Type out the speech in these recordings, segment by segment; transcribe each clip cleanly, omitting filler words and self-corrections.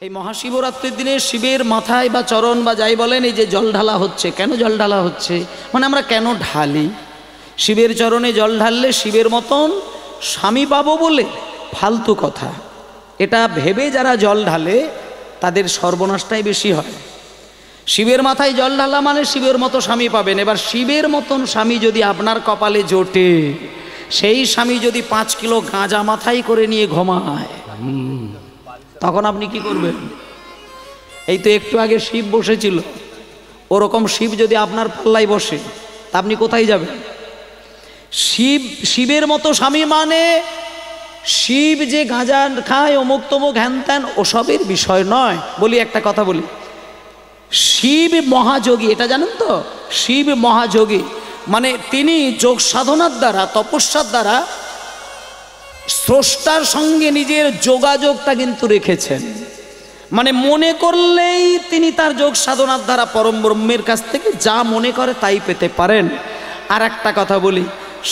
এই মহাশিবরাত্রির দিনে শিবের মাথায় বা চরণ বা যাই বলেন এই যে জল ঢালা হচ্ছে, কেন জল ঢালা হচ্ছে মানে আমরা কেন ঢালি? শিবের চরণে জল ঢাললে শিবের মতন স্বামী পাবো বলে? ফালতু কথা। এটা ভেবে যারা জল ঢালে তাদের সর্বনাশটাই বেশি হয়। শিবের মাথায় জল ঢালা মানে শিবের মতো স্বামী পাবেন। এবার শিবের মতন স্বামী যদি আপনার কপালে জোটে, সেই স্বামী যদি 5 কিলো গাঁজা মাথায় করে নিয়ে ঘুমায়, তখন আপনি কি করবেন? এই তো একটু আগে শিব বসেছিল, ওরকম শিব যদি আপনার পাল্লায় বসে তা আপনি কোথায় যাবেন? শিবের মতো স্বামী মানে শিব যে গাঁজা খায় অমুক তমুক হ্যান ত্যান ওসবের বিষয় নয়। বলি একটা কথা বলি, শিব মহাযোগী, এটা জানেন তো? শিব মহাযোগী মানে তিনি যোগ সাধনার দ্বারা, তপস্যার দ্বারা স্রষ্টার সঙ্গে নিজের যোগাযোগটা কিন্তু রেখেছেন। মানে মনে করলেই তিনি তার যোগ সাধনার দ্বারা পরম ব্রহ্মের কাছ থেকে যা মনে করে তাই পেতে পারেন। আর একটা কথা বলি,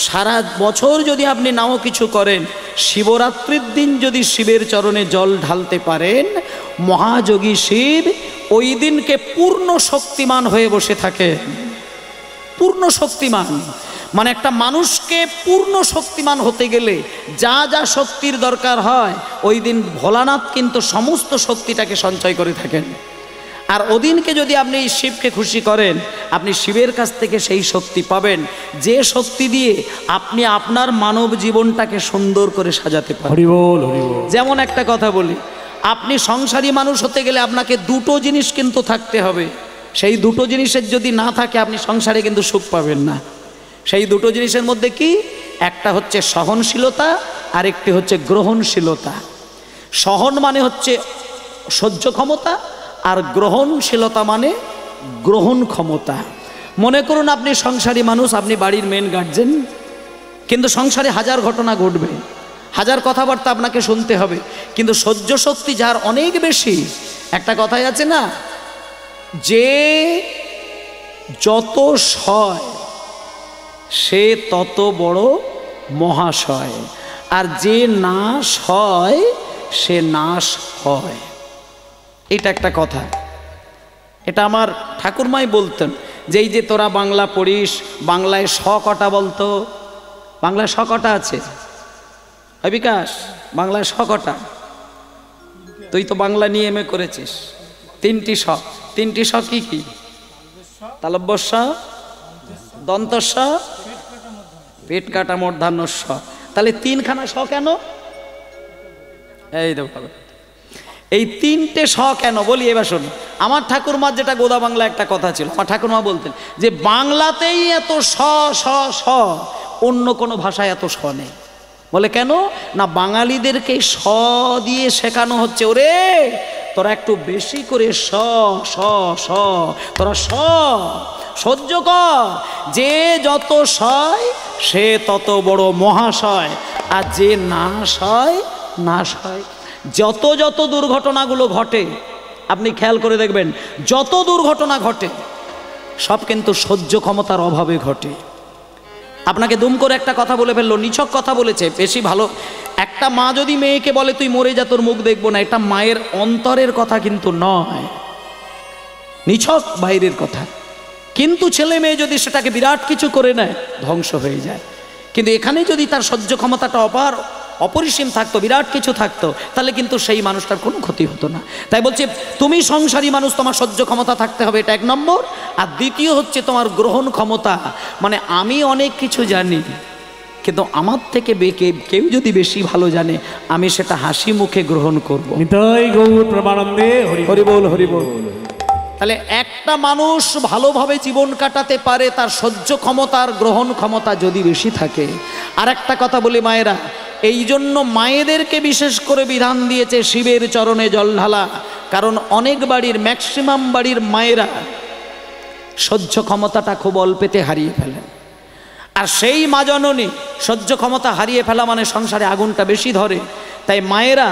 সারা বছর যদি আপনি নাও কিছু করেন, শিবরাত্রির দিন যদি শিবের চরণে জল ঢালতে পারেন, মহাযোগী শিব ওই দিনকে পূর্ণ শক্তিমান হয়ে বসে থাকে। পূর্ণ শক্তিমান মানে একটা মানুষকে পূর্ণ শক্তিমান হতে গেলে যা যা শক্তির দরকার হয় ওই দিন ভোলানাথ কিন্তু সমস্ত শক্তিটাকে সঞ্চয় করে থাকেন। আর ওদিনকে যদি আপনি শিবকে খুশি করেন, আপনি শিবের কাছ থেকে সেই শক্তি পাবেন, যে শক্তি দিয়ে আপনি আপনার মানব জীবনটাকে সুন্দর করে সাজাতে পারেন। হরি বল, হরি বল। যেমন একটা কথা বলি, আপনি সংসারী মানুষ হতে গেলে আপনাকে দুটো জিনিস কিন্তু থাকতে হবে। সেই দুটো জিনিসের যদি না থাকে আপনি সংসারে কিন্তু সুখ পাবেন না। সেই দুটো জিনিসের মধ্যে কি? একটা হচ্ছে সহনশীলতা, আর একটি হচ্ছে গ্রহণশীলতা। সহন মানে হচ্ছে সহ্য ক্ষমতা, আর গ্রহণশীলতা মানে গ্রহণ ক্ষমতা। মনে করুন আপনি সংসারী মানুষ, আপনি বাড়ির মেন গার্জেন, কিন্তু সংসারে হাজার ঘটনা ঘটবে, হাজার কথাবার্তা আপনাকে শুনতে হবে, কিন্তু সহ্য শক্তি যার অনেক বেশি। একটা কথাই আছে না, যে যত সয় সে তত বড় মহাশয়, আর যে নাশ হয় সে নাশ হয়। এটা একটা কথা, এটা আমার ঠাকুরমাই বলতেন যে এই যে তোরা বাংলা পড়িস, বাংলায় শ কটা বলতো? বাংলায় শ কটা আছে? বিকাশ, বাংলায় শ কটা? তুই তো বাংলা নিয়ে এমএ করেছিস। 3টি শ। 3টি শ কি কি? তালব্য শ, দন্ত শ, পেট কাটা মূর্ধন্য শ। তাহলে 3খানা শ কেন? এই দেখো, এই 3টে শ কেন বলি এবার শোন। আমার ঠাকুরমার যেটা গোদা বাংলা একটা কথা ছিল, আমার ঠাকুরমা বলতেন যে বাংলাতেই এত শ শ শ, অন্য কোনো ভাষায় এত শ নেই। বলে কেন না, বাঙালিদেরকে শ দিয়ে শেখানো হচ্ছে, ওরে তোরা একটু বেশি করে শ শ শ, তোরা শ সহ্য কর, যে যত সয় সে তত বড় মহাশয়, আর যে নাশ হয় নাশ হয়। যত যত দুর্ঘটনাগুলো ঘটে আপনি খেয়াল করে দেখবেন, যত দুর্ঘটনা ঘটে সব কিন্তু সহ্য ক্ষমতার অভাবে ঘটে। আপনাকে দুম করে একটা কথা বলে ফেললো, নিছক কথা বলেছে, বেশি ভালো। একটা মা যদি মেয়েকে বলে তুই মরে যা, তোর মুখ দেখবো না, এটা মায়ের অন্তরের কথা কিন্তু নয়, নিছক বাইরের কথা। কিন্তু ছেলে মেয়ে যদি সেটাকে বিরাট কিছু করে নেয়, ধ্বংস হয়ে যায়। কিন্তু এখানে যদি তার সহ্য ক্ষমতাটা অপরিসীম থাকতো, বিরাট কিছু থাকতো, তাহলে কিন্তু সেই মানুষটার কোনো ক্ষতি হতো না। তাই বলছে তুমি সংসারী মানুষ, তোমার সহ্য ক্ষমতা থাকতে হবে, এটা 1 নম্বর। আর দ্বিতীয় হচ্ছে তোমার গ্রহণ ক্ষমতা, মানে আমি অনেক কিছু জানি, কিন্তু আমার থেকে কেউ যদি বেশি ভালো জানে, আমি সেটা হাসি মুখে গ্রহণ করবো। নিতাই গৌর প্রেমানন্দে, হরি বল, হরি বল। তাহলে একটা মানুষ ভালোভাবে জীবন কাটাতে পারে তার সহ্য ক্ষমতার গ্রহণ ক্ষমতা যদি বেশি থাকে। আর একটা কথা বলি মায়েরা, এই জন্য মায়েদেরকে বিশেষ করে বিধান দিয়েছে শিবের চরণে জল ঢালা, কারণ অনেক বাড়ির, ম্যাক্সিমাম বাড়ির মায়েরা সহ্য ক্ষমতাটা খুব অল্পেতে হারিয়ে ফেলেন। আর সেই মা জননী সহ্য ক্ষমতা হারিয়ে ফেলা মানে সংসারে আগুনটা বেশি ধরে। তাই মায়েরা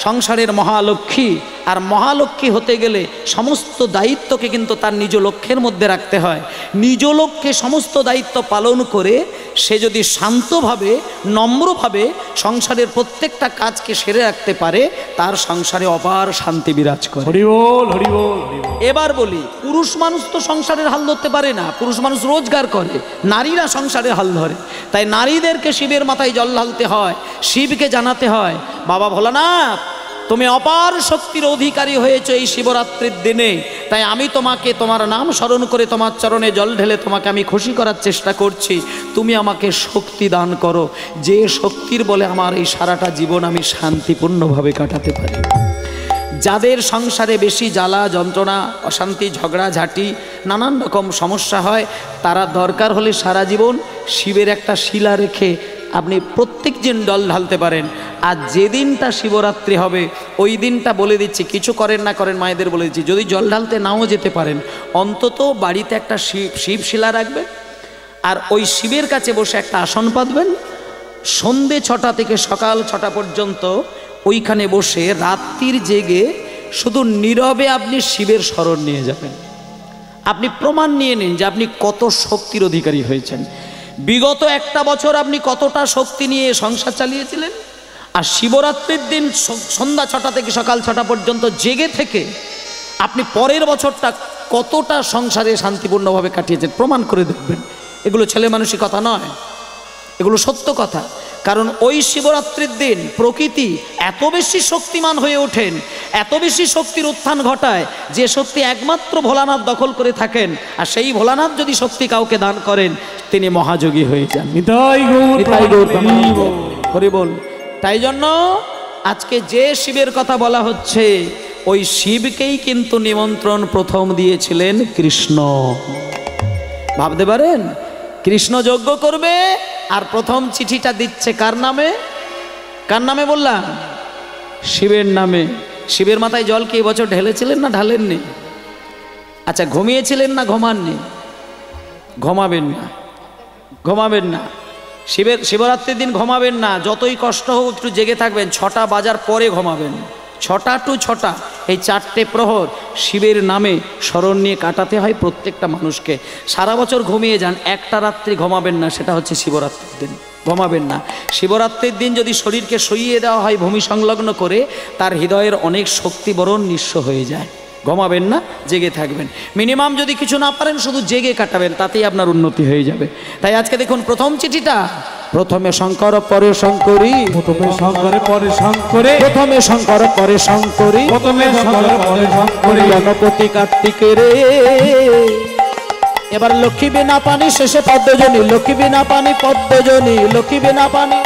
সংসারের মহালক্ষ্মী, আর মহালক্ষ্মী হতে গেলে সমস্ত দায়িত্বকে কিন্তু তার নিজ লক্ষ্যের মধ্যে রাখতে হয়। নিজ লক্ষ্যে সমস্ত দায়িত্ব পালন করে সে যদি শান্তভাবে নম্রভাবে সংসারের প্রত্যেকটা কাজকে সেরে রাখতে পারে, তার সংসারে অপার শান্তি বিরাজ করে। হরি বল হরি বল হরি বল। এবার বলি, পুরুষ মানুষ তো সংসারের হাল ধরতে পারে না, পুরুষ মানুষ রোজগার করে, নারীরা সংসারের হাল ধরে। তাই নারীদেরকে শিবের মাথায় জল ঢালতে হয়, শিবকে জানাতে হয়, বাবা ভোলানাথ তুমি অপার শক্তির অধিকারী হয়েছো এই শিবরাত্রির দিনে, তাই আমি তোমাকে তোমার নাম স্মরণ করে তোমার চরণে জল ঢেলে তোমাকে আমি খুশি করার চেষ্টা করছি, তুমি আমাকে শক্তি দান করো, যে শক্তির বলে আমার এই সারাটা জীবন আমি শান্তিপূর্ণভাবে কাটাতে পারি। যাদের সংসারে বেশি জ্বালা যন্ত্রণা অশান্তি ঝগড়াঝাঁটি নানান রকম সমস্যা হয়, তারা দরকার হলে সারা জীবন শিবের একটা শিলা রেখে আপনি প্রত্যেক দিন জল ঢালতে পারেন। আর যেদিনটা শিবরাত্রি হবে ওই দিনটা বলে দিচ্ছি, কিছু করেন না করেন মায়েদের বলে দিচ্ছি, যদি জল ঢালতে নাও যেতে পারেন অন্তত বাড়িতে একটা শিব শিলা রাখবেন, আর ওই শিবের কাছে বসে একটা আসন পাতবেন। সন্ধে 6টা থেকে সকাল 6টা পর্যন্ত ওইখানে বসে রাত্রির জেগে শুধু নীরবে আপনি শিবের স্মরণ নিয়ে যাবেন। আপনি প্রমাণ নিয়ে নিন যে আপনি কত শক্তির অধিকারী হয়েছেন। বিগত একটা বছর আপনি কতটা শক্তি নিয়ে সংসার চালিয়েছিলেন, আর শিবরাত্রির দিন সন্ধ্যা 6টা থেকে সকাল 6টা পর্যন্ত জেগে থেকে আপনি পরের বছরটা কতটা সংসারে শান্তিপূর্ণভাবে কাটিয়েছেন, প্রমাণ করে দেখবেন। এগুলো ছেলে মানুষই কথা নয়, এগুলো সত্য কথা। কারণ ওই শিবরাত্রির দিন প্রকৃতি এত বেশি শক্তিমান হয়ে ওঠেন, এত বেশি শক্তির উত্থান ঘটায়, যে শক্তি একমাত্র ভোলানাথ দখল করে থাকেন। আর সেই ভোলানাথ যদি শক্তি কাউকে দান করেন, তিনি মহাযোগী হয়ে যান। নিতাই গৌর হরি বল। তাই জন্য আজকে যে শিবের কথা বলা হচ্ছে, ওই শিবকেই কিন্তু নিমন্ত্রণ প্রথম দিয়েছিলেন কৃষ্ণ। ভাবতে পারেন, কৃষ্ণ যজ্ঞ করবে আর প্রথম চিঠিটা দিচ্ছে কার নামে? কার নামে বললাম? শিবের নামে। শিবের মাথায় জল কি এবছর ঢেলেছিলেন না ঢালেননি? আচ্ছা, ঘুমিয়েছিলেন না ঘুমাননি? ঘুমাবেন না, ঘুমাবেন না। শিবরাত্রির দিন ঘুমাবেন না, যতই কষ্ট হোক একটু জেগে থাকবেন। 6টা বাজার পরে ঘুমাবেন, 6টা টু 6টা, এই 4টে প্রহর শিবের নামে স্মরণ নিয়ে কাটাতে হয় প্রত্যেকটা মানুষকে। সারা বছর ঘুমিয়ে যান, একটা রাত্রি ঘুমাবেন না, সেটা হচ্ছে শিবরাত্রির দিন ঘুমাবেন না। শিবরাত্রির দিন যদি শরীরকে শুইয়ে দেওয়া হয় ভূমি সংলগ্ন করে, তার হৃদয়ের অনেক শক্তি বরণ নিঃস্ব হয়ে যায়। ঘুমাবেন না, জেগে থাকবেন। মিনিমাম যদি কিছু না পারেন শুধু জেগে কাটাবেন, তাতেই আপনার উন্নতি হয়ে যাবে। তাই আজকে দেখুন প্রথম চিঠিটা, প্রথমে শঙ্কর পরে শঙ্করী, প্রথমে শঙ্কর পরে শঙ্করে, প্রথমে শঙ্কর পরে শঙ্করী, প্রথমে শঙ্কর পরে শঙ্করে, গণপতি কার্তিকের। এবার লক্ষ্মী বিনা পানি শেষে পদ্মজনী, লক্ষ্মী বিনা পানি পদ্মজনী, লক্ষ্মী বিনা পানি,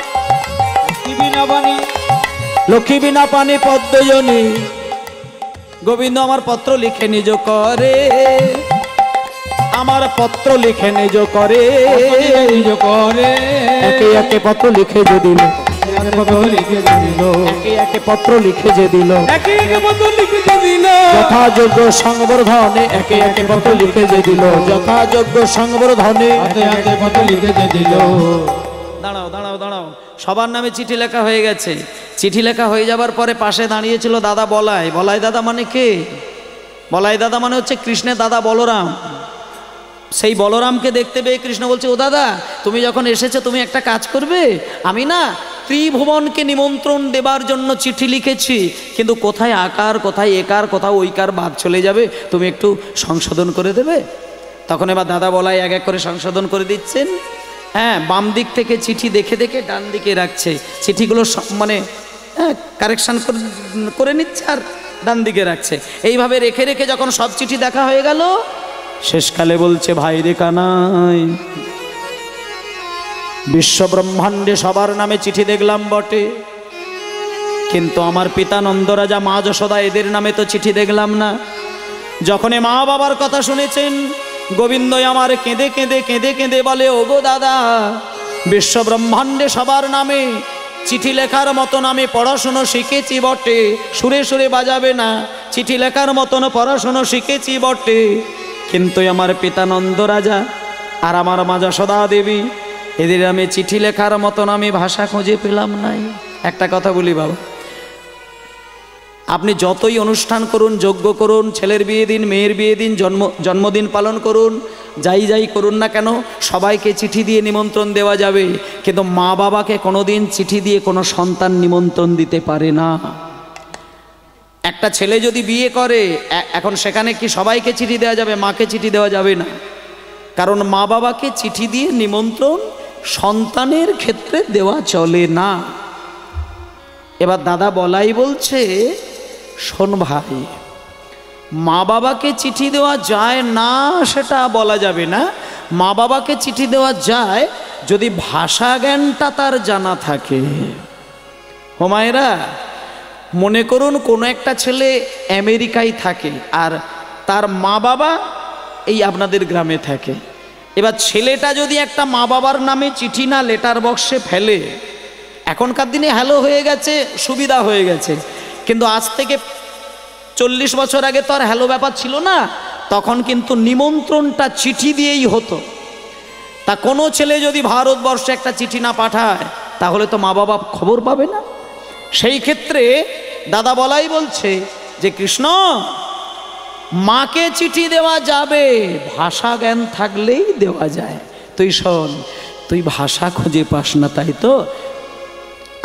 বিনা বাণী, লক্ষ্মী বিনা পানি পদ্মজনী। গোবিন্দ আমার পত্র লিখে নিজ করে, আমার পত্র লিখে নিজ করে, নিজ করে, একে একে পত্র লিখে যে দিল, লিখে দিল, একে একে পত্র লিখে যে দিল, একে একে পত্র লিখে দিল, যথাযোগ্য সংবর্ধনে, একে একে পত্র লিখে যে দিল, যথাযোগ্য সংবর্ধনে, হাতে হাতে পত্র লিখে দিল। দাঁড়াও দাঁড়াও দাঁড়াও, সবার নামে চিঠি লেখা হয়ে গেছে। চিঠি লেখা হয়ে যাবার পরে পাশে দাঁড়িয়েছিল দাদা বলাই। বলাই দাদা মানে কে? বলাই দাদা মানে হচ্ছে কৃষ্ণের দাদা বলরাম। সেই বলরামকে দেখতে পেয়ে কৃষ্ণ বলছে, ও দাদা তুমি যখন এসেছো তুমি একটা কাজ করবে, আমি না ত্রিভুবনকে নিমন্ত্রণ দেবার জন্য চিঠি লিখেছি, কিন্তু কোথায় আকার কোথায় একার কোথাও ওইকার বাদ চলে যাবে, তুমি একটু সংশোধন করে দেবে। তখন এবার দাদা বলাই এক এক করে সংশোধন করে দিচ্ছেন। হ্যাঁ, বাম দিক থেকে চিঠি দেখে দেখে ডান দিকে রাখছে, চিঠিগুলো মানে কারেকশান করে নিচ্ছে আর ডান দিকে রাখছে। এইভাবে রেখে রেখে যখন সব চিঠি দেখা হয়ে গেল, শেষকালে বলছে, ভাই রে কানাই, বিশ্ব ব্রহ্মাণ্ডে সবার নামে চিঠি দেখলাম বটে, কিন্তু আমার পিতা নন্দরাজা মা যশোদা এদের নামে তো চিঠি দেখলাম না। যখন মা বাবার কথা শুনেছেন, গোবিন্দ আমার কেঁদে কেঁদে কেঁদে কেঁদে বলে, ওগো দাদা, বিশ্ব ব্রহ্মাণ্ডে সবার নামে চিঠি লেখার মতন আমি পড়াশুনো শিখেছি বটে, সুরে সুরে বাজাবে না, চিঠি লেখার মতন পড়াশুনো শিখেছি বটে, কিন্তু আমার পিতা নন্দরাজা আর আমার মা যশোদা দেবী এদের আমি চিঠি লেখার মতন আমি ভাষা খুঁজে পেলাম নাই। একটা কথা বলি বাবা, আপনি যতই অনুষ্ঠান করুন, যজ্ঞ করুন, ছেলের বিয়ে দিন, মেয়ের বিয়ে দিন, জন্মদিন পালন করুন, যাই করুন না কেন, সবাইকে চিঠি দিয়ে নিমন্ত্রণ দেওয়া যাবে, কিন্তু মা বাবাকে কোনোদিন চিঠি দিয়ে কোনো সন্তান নিমন্ত্রণ দিতে পারে না। একটা ছেলে যদি বিয়ে করে, এখন সেখানে কি সবাইকে চিঠি দেওয়া যাবে? মাকে চিঠি দেওয়া যাবে না, কারণ মা বাবাকে চিঠি দিয়ে নিমন্ত্রণ সন্তানের ক্ষেত্রে দেওয়া চলে না। এবার দাদা বলাই বলছে, শোন ভাই, মা বাবাকে চিঠি দেওয়া যায় না সেটা বলা যাবে না। মা বাবাকে চিঠি দেওয়া যায় যদি ভাষা জ্ঞানটা তার জানা থাকে। হোমায়েরা, মনে করুন কোনো একটা ছেলে আমেরিকায় থাকে আর তার মা বাবা এই আপনাদের গ্রামে থাকে। এবার ছেলেটা যদি একটা মা বাবার নামে চিঠি না লেটার বক্সে ফেলে, এখনকার দিনে হ্যালো হয়ে গেছে, সুবিধা হয়ে গেছে, কিন্তু আজ থেকে 40 বছর আগে তো আর হ্যালো ব্যাপার ছিল না। তখন কিন্তু নিমন্ত্রণটা চিঠি দিয়েই হতো। তা কোনো ছেলে যদি ভারতবর্ষে একটা চিঠি না পাঠায়, তাহলে তো মা বাবা খবর পাবে না। সেই ক্ষেত্রে দাদা বলাই বলছে যে কৃষ্ণ, মাকে চিঠি দেওয়া যাবে, ভাষা জ্ঞান থাকলেই দেওয়া যায়। তুই শোন, তুই ভাষা খুঁজে পাস না, তাই তো?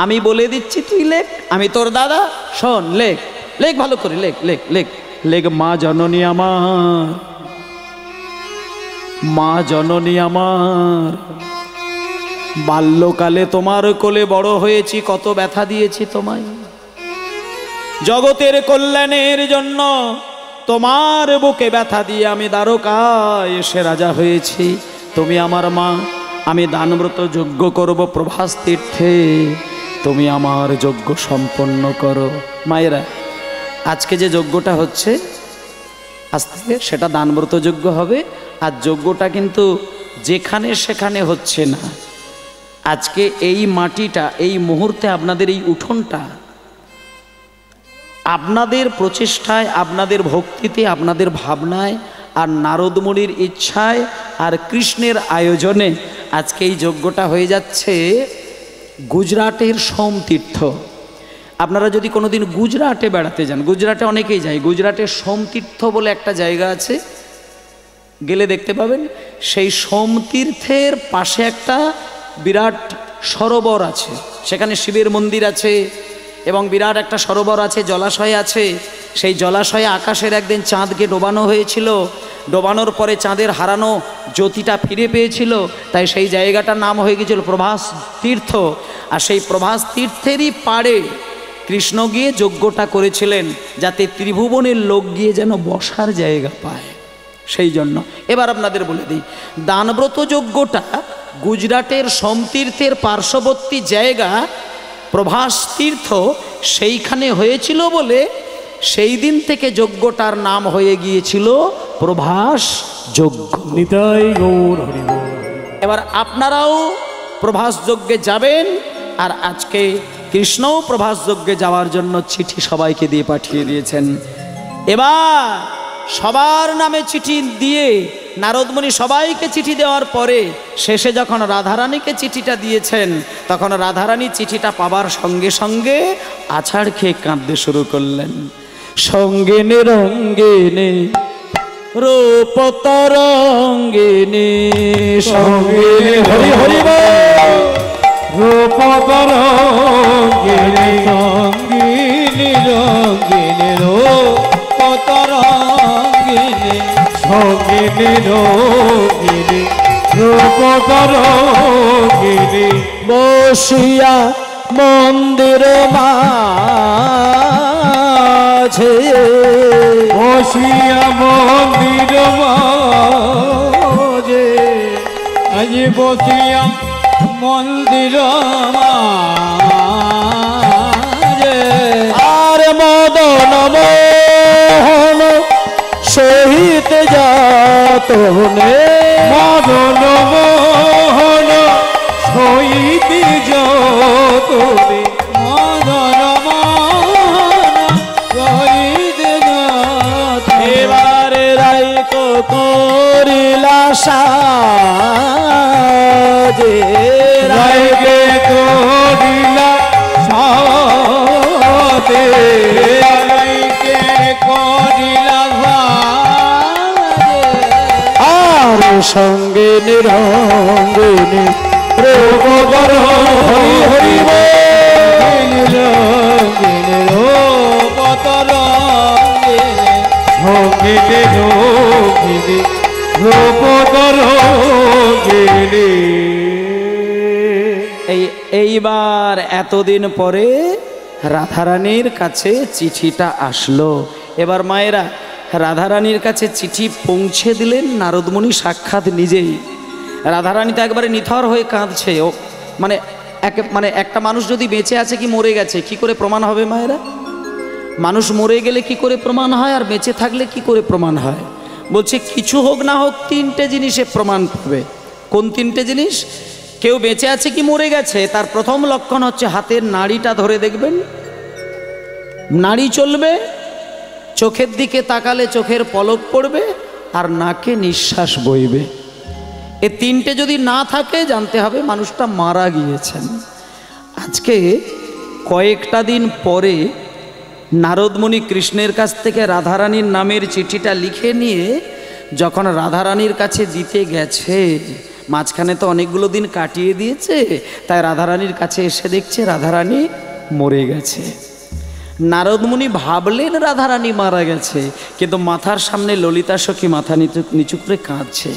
আমি বলে দিচ্ছি, তুই লেখ, আমি তোর দাদা। শোন, লেখ লেখ, ভালো করে লেখ লেখ লেখ লেখ। মা জননী আমার, মা জননী আমার, বাল্যকালে তোমার কোলে বড় হয়েছি, কত ব্যথা দিয়েছি তোমায়। জগতের কল্যাণের জন্য তোমার বুকে ব্যথা দিয়ে আমি দ্বারকায় এসে রাজা হয়েছি। তুমি আমার মা, আমি দানব্রত যজ্ঞ করব প্রভাস তীর্থে, তুমি আমার যজ্ঞ সম্পন্ন করো। মায়েরা, আজকে যে যজ্ঞটা হচ্ছে, আজ থেকে সেটা দানব্রত যজ্ঞ হবে। আর যজ্ঞটা কিন্তু যেখানে সেখানে হচ্ছে না। আজকে এই মাটিটা, এই মুহূর্তে আপনাদের এই উঠোনটা, আপনাদের প্রচেষ্টায়, আপনাদের ভক্তিতে, আপনাদের ভাবনায়, আর নারদমুনির ইচ্ছায়, আর কৃষ্ণের আয়োজনে আজকে এই যজ্ঞটা হয়ে যাচ্ছে গুজরাটের সোমতীর্থ। আপনারা যদি কোনোদিন গুজরাটে বেড়াতে যান, গুজরাটে অনেকেই যায়, গুজরাটের সোমতীর্থ বলে একটা জায়গা আছে, গেলে দেখতে পাবেন। সেই সোমতীর্থের পাশে একটা বিরাট সরোবর আছে, সেখানে শিবের মন্দির আছে এবং বিরাট একটা সরোবর আছে, জলাশয় আছে। সেই জলাশয়ে আকাশের একদিন চাঁদকে ডোবানো হয়েছিল, ডোবানোর পরে চাঁদের হারানো জ্যোতিটা ফিরে পেয়েছিল, তাই সেই জায়গাটার নাম হয়ে গিয়েছিল প্রভাস তীর্থ। আর সেই প্রভাস তীর্থেরই পাড়ে কৃষ্ণ গিয়ে যজ্ঞটা করেছিলেন, যাতে ত্রিভুবনের লোক গিয়ে যেন বসার জায়গা পায়। সেই জন্য এবার আপনাদের বলে দিই, দানব্রত যজ্ঞটা গুজরাটের সোমতীর্থের পার্শ্ববর্তী জায়গা প্রভাস তীর্থ, সেইখানে হয়েছিল বলে সেই দিন থেকে যজ্ঞটার নাম হয়ে গিয়েছিল প্রভাস যজ্ঞ। নিতাই গৌর হরি বল। এবার আপনারাও প্রভাস যজ্ঞে যাবেন, আর আজকে কৃষ্ণও প্রভাস যজ্ঞে যাওয়ার জন্য চিঠি সবাইকে দিয়ে পাঠিয়ে দিয়েছেন। এবার সবার নামে চিঠি দিয়ে নারদমুনি সবাইকে চিঠি দেওয়ার পরে শেষে যখন রাধারানীকে চিঠিটা দিয়েছেন, তখন রাধারানী চিঠিটা পাবার সঙ্গে সঙ্গে আছাড় খেয়ে কাঁদতে শুরু করলেন। সঙ্গিনী রঙ্গিনী রূপ তরঙ্গিনী, সঙ্গিনী হরি হরি বল। রূপ তরঙ্গিনী সঙ্গিনী রঙ্গিনী রূপ তরঙ্গিনী সঙ্গিনী রঙ্গিনী রূপ তরঙ্গিনী বসিয়া মন্দির মাঝে, বসিয়া মন্দির মাঝে, আজ বসিয়া মন্দির মাঝে, আর মদন মোহন সহিত যাতনে, মদন মোহন সহিত যতনে, মদন মোহন সহিত যতনে। এবারে রাইকো করিলা সাজে, রায়কে করিলা সাথে, করিলা ভারে আর সঙ্গে নিরঙ্গিনী রূপ বড় হরি হরি রঙ্গিনী রূপ তরঙ্গিনী সঙ্গিনী রঙ্গিনী রূপ তরঙ্গিনী। এইবার এতদিন পরে রাধারানীর কাছে চিঠিটা আসলো। এবার মায়েরা রাধারানীর কাছে চিঠি পৌঁছে দিলেন নারদমুনি সাক্ষাৎ নিজেই। রাধারানী তো একবারে নিথর হয়ে কাঁদছে। ও মানে একটা মানুষ যদি বেঁচে আছে কি মরে গেছে কি করে প্রমাণ হবে মায়েরা? মানুষ মরে গেলে কি করে প্রমাণ হয়, আর বেঁচে থাকলে কি করে প্রমাণ হয়? বলছে কিছু হোক না হোক তিনটে জিনিসে প্রমাণ পাবে। কোন তিনটে জিনিস? কেউ বেঁচে আছে কি মরে গেছে তার প্রথম লক্ষণ হচ্ছে হাতের নাড়িটা ধরে দেখবেন, নাড়ি চলবে, চোখের দিকে তাকালে চোখের পলক পড়বে, আর নাকে নিঃশ্বাস বইবে। এ তিনটে যদি না থাকে জানতে হবে মানুষটা মারা গিয়েছেন। আজকে কয়েকটা দিন পরে নারদমুনি কৃষ্ণের কাছ থেকে রাধারানীর নামের চিঠিটা লিখে নিয়ে যখন রাধারানীর কাছে দিতে গেছে, মাঝখানে তো অনেকগুলো দিন কাটিয়ে দিয়েছে, তাই রাধারানীর কাছে এসে দেখছে রাধারানী মরে গেছে। নারদমুনি ভাবলেন রাধারানী মারা গেছে, কিন্তু মাথার সামনে ললিতা সখী মাথা নিচু করে কাঁদছে।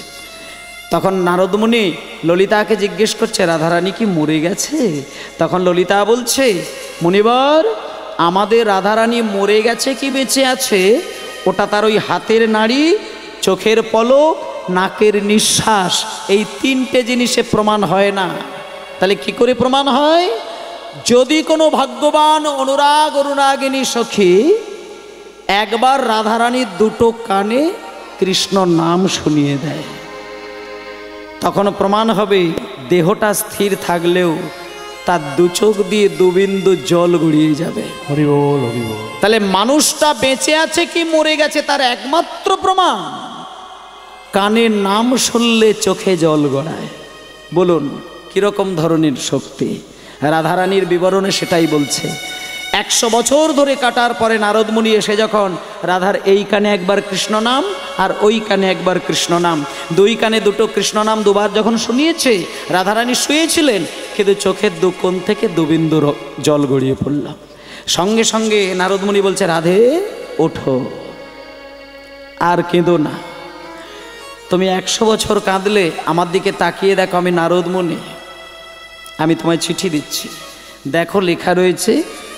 তখন নারদমুনি ললিতাকে জিজ্ঞেস করছে রাধারানী কি মরে গেছে? তখন ললিতা বলছে, মুনিবর, আমাদের রাধারানী মরে গেছে কি বেঁচে আছে ওটা তার ওই হাতের নাড়ি, চোখের পলক, নাকের নিঃশ্বাস, এই তিনটে জিনিসে প্রমাণ হয় না। তাহলে কি করে প্রমাণ হয়? যদি কোনো ভাগ্যবান অনুরাগ অনুরাগিনী সখী একবার রাধারানীর দুটো কানে কৃষ্ণ নাম শুনিয়ে দেয়, তখন প্রমাণ হবে দেহটা স্থির থাকলেও তার দু চোখ দিয়ে দুবিন্দু জল গড়িয়ে যাবে। হরি বল হরি বল। তাহলে মানুষটা বেঁচে আছে কি মরে গেছে তার একমাত্র প্রমাণ কানের নাম শুনলে চোখে জল গড়ায়। বলুন কিরকম ধরনের শক্তি? রাধারানীর বিবরণে সেটাই বলছে। 100 বছর ধরে কাটার পরে নারদমুনি এসে যখন রাধার এই কানে একবার কৃষ্ণ নাম আর ওই কানে একবার কৃষ্ণ নাম, দুই কানে দুটো কৃষ্ণ নাম দুবার যখন শুনিয়েছে, রাধারানী শুয়েছিলেন কিন্তু চোখের দু কোণ থেকে দুবিন্দু জল গড়িয়ে পড়ল। সঙ্গে সঙ্গে নারদমুনি বলছে, রাধে ওঠো, আর কেঁদো না। তুমি 100 বছর কাঁদলে আমার দিকে তাকিয়ে দেখো, আমি নারদমুনি, আমি তোমায় চিঠি দিচ্ছি, দেখো লেখা রয়েছে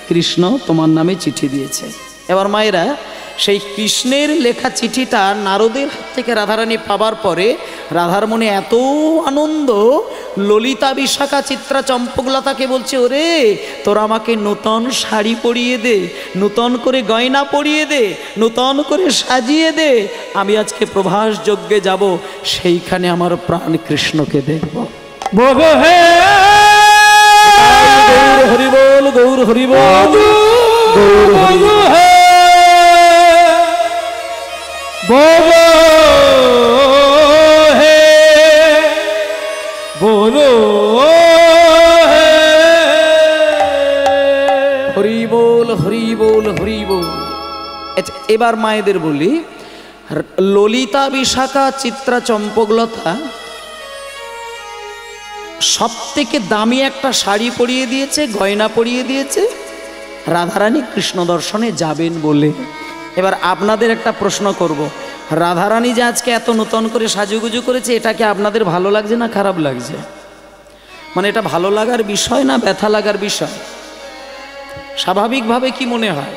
কৃষ্ণ তোমার নামে চিঠি দিয়েছে। এবার মায়েরা সেই কৃষ্ণের লেখা চিঠিটা নারদের হাত থেকে রাধারানী পাবার পরে রাধার মনে এত আনন্দ, ললিতা বিশাখা চিত্রা চম্পকলতাকে বলছে, ওরে তোরা আমাকে নূতন শাড়ি পরিয়ে দে, নূতন করে গয়না পরিয়ে দে, নূতন করে সাজিয়ে দে, আমি আজকে প্রভাস যজ্ঞে যাব, সেইখানে আমার প্রাণ কৃষ্ণকে দেখব। বলো হে গৌর হরি বল, গৌর হরি বল, গৌর হরি বল। বলো হে বলো হে হরি বল, হরি বল, হরি বল। আচ্ছা এবার মায়েদের বলি, ললিতা বিশাখা চিত্রা চম্পকলতা সব থেকে দামি একটা শাড়ি পরিয়ে দিয়েছে, গয়না পরিয়ে দিয়েছে রাধারানী কৃষ্ণ দর্শনে যাবেন বলে। এবার আপনাদের একটা প্রশ্ন করব, রাধারানী যে আজকে এত নূতন করে সাজুগুজু করেছে, এটা কি আপনাদের ভালো লাগছে না খারাপ লাগছে? মানে এটা ভালো লাগার বিষয় না ব্যথা লাগার বিষয়? স্বাভাবিকভাবে কি মনে হয়?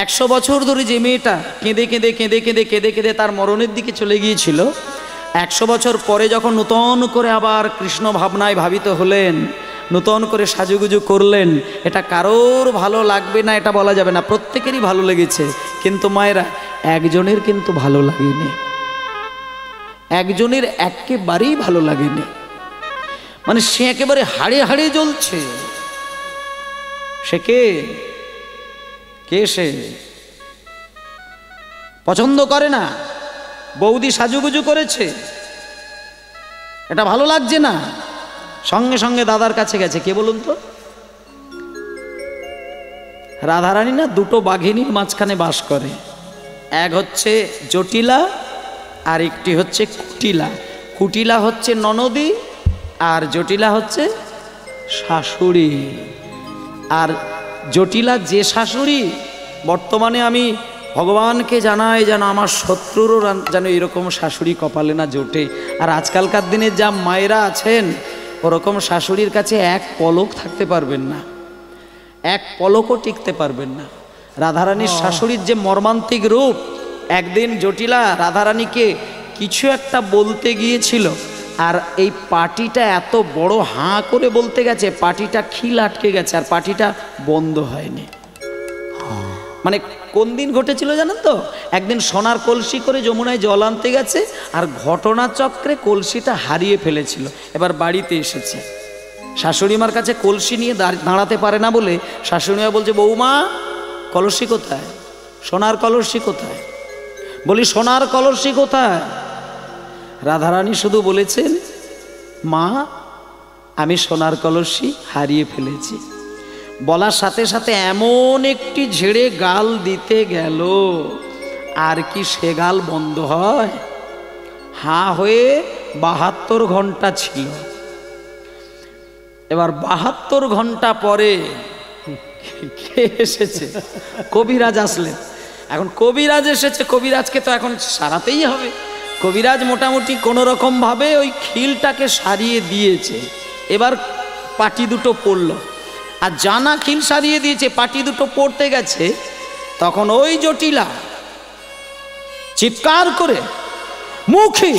100 বছর ধরে যে মেয়েটা কেঁদে কেঁদে কেঁদে কেঁদে কেঁদে কেঁদে তার মরণের দিকে চলে গিয়েছিল, 100 বছর পরে যখন নূতন করে আবার কৃষ্ণ ভাবনায় ভাবিত হলেন, নূতন করে সাজুগুজু করলেন, এটা কারোর ভালো লাগবে না এটা বলা যাবে না, প্রত্যেকেরই ভালো লেগেছে। কিন্তু মায়েরা একজনের কিন্তু ভালো লাগেনি, একজনের একেবারেই ভালো লাগেনি। মানে সে একেবারে হাড়ে হাড়ে জ্বলছে। সে কে? কে সে? পছন্দ করে না, বৌদি সাজুগুজু করেছে, এটা ভালো লাগছে না, সঙ্গে সঙ্গে দাদার কাছে গেছে। কে বলুন তো? রাধারানী না দুটো বাঘিনীর মাঝখানে বাস করে, এক হচ্ছে জটিলা আর একটি হচ্ছে কুটিলা। কুটিলা হচ্ছে ননদী আর জটিলা হচ্ছে শাশুড়ি। আর জটিলা যে শাশুড়ি, বর্তমানে আমি ভগবানকে জানাই যেন আমার শত্রুরও যেন এরকম শাশুড়ি কপালে না জোটে। আর আজকালকার দিনে যা মায়েরা আছেন ওরকম শাশুড়ির কাছে এক পলক থাকতে পারবেন না, এক পলকও টিকতে পারবেন না। রাধারানীর শাশুড়ির যে মর্মান্তিক রূপ, একদিন জটিলা রাধারানীকে কিছু একটা বলতে গিয়েছিল, আর এই পাটিটা এত বড় হাঁ করে বলতে গেছে, পাটিটা খিল আটকে গেছে আর পাটিটা বন্ধ হয়নি। মানে কোন দিন ঘটেছিল জানেন তো? একদিন সোনার কলসি করে যমুনায় জল আনতে গেছে আর ঘটনাচক্রে কলসিটা হারিয়ে ফেলেছিল। এবার বাড়িতে এসেছে, শাশুড়িমার কাছে কলসি নিয়ে দাঁড়াতে পারে না বলে শাশুড়িমা বলছে, বৌমা কলসি কোথায়, সোনার কলসি কোথায়? বলি সোনার কলসি কোথায়? রাধারানী শুধু বলেছেন, মা আমি সোনার কলসি হারিয়ে ফেলেছি। বলার সাথে সাথে এমন একটি ঝেড়ে গাল দিতে গেল, আর কি সে গাল বন্ধ হয়? হাঁ হয়ে 72 ঘন্টা ছিল। এবার 72 ঘন্টা পরে কে এসেছে? কবিরাজ আসলেন। এখন কবিরাজ এসেছে, কবিরাজকে তো এখন সারাতেই হবে। কবিরাজ মোটামুটি কোনো রকম ভাবে ওই খিলটাকে সারিয়ে দিয়েছে। এবার পাটি দুটো পড়ল, আর জানা খিল সারিয়ে দিয়েছে, পাটি দুটো পড়তে গেছে, তখন ওই জটিলা চিৎকার করে মুখী,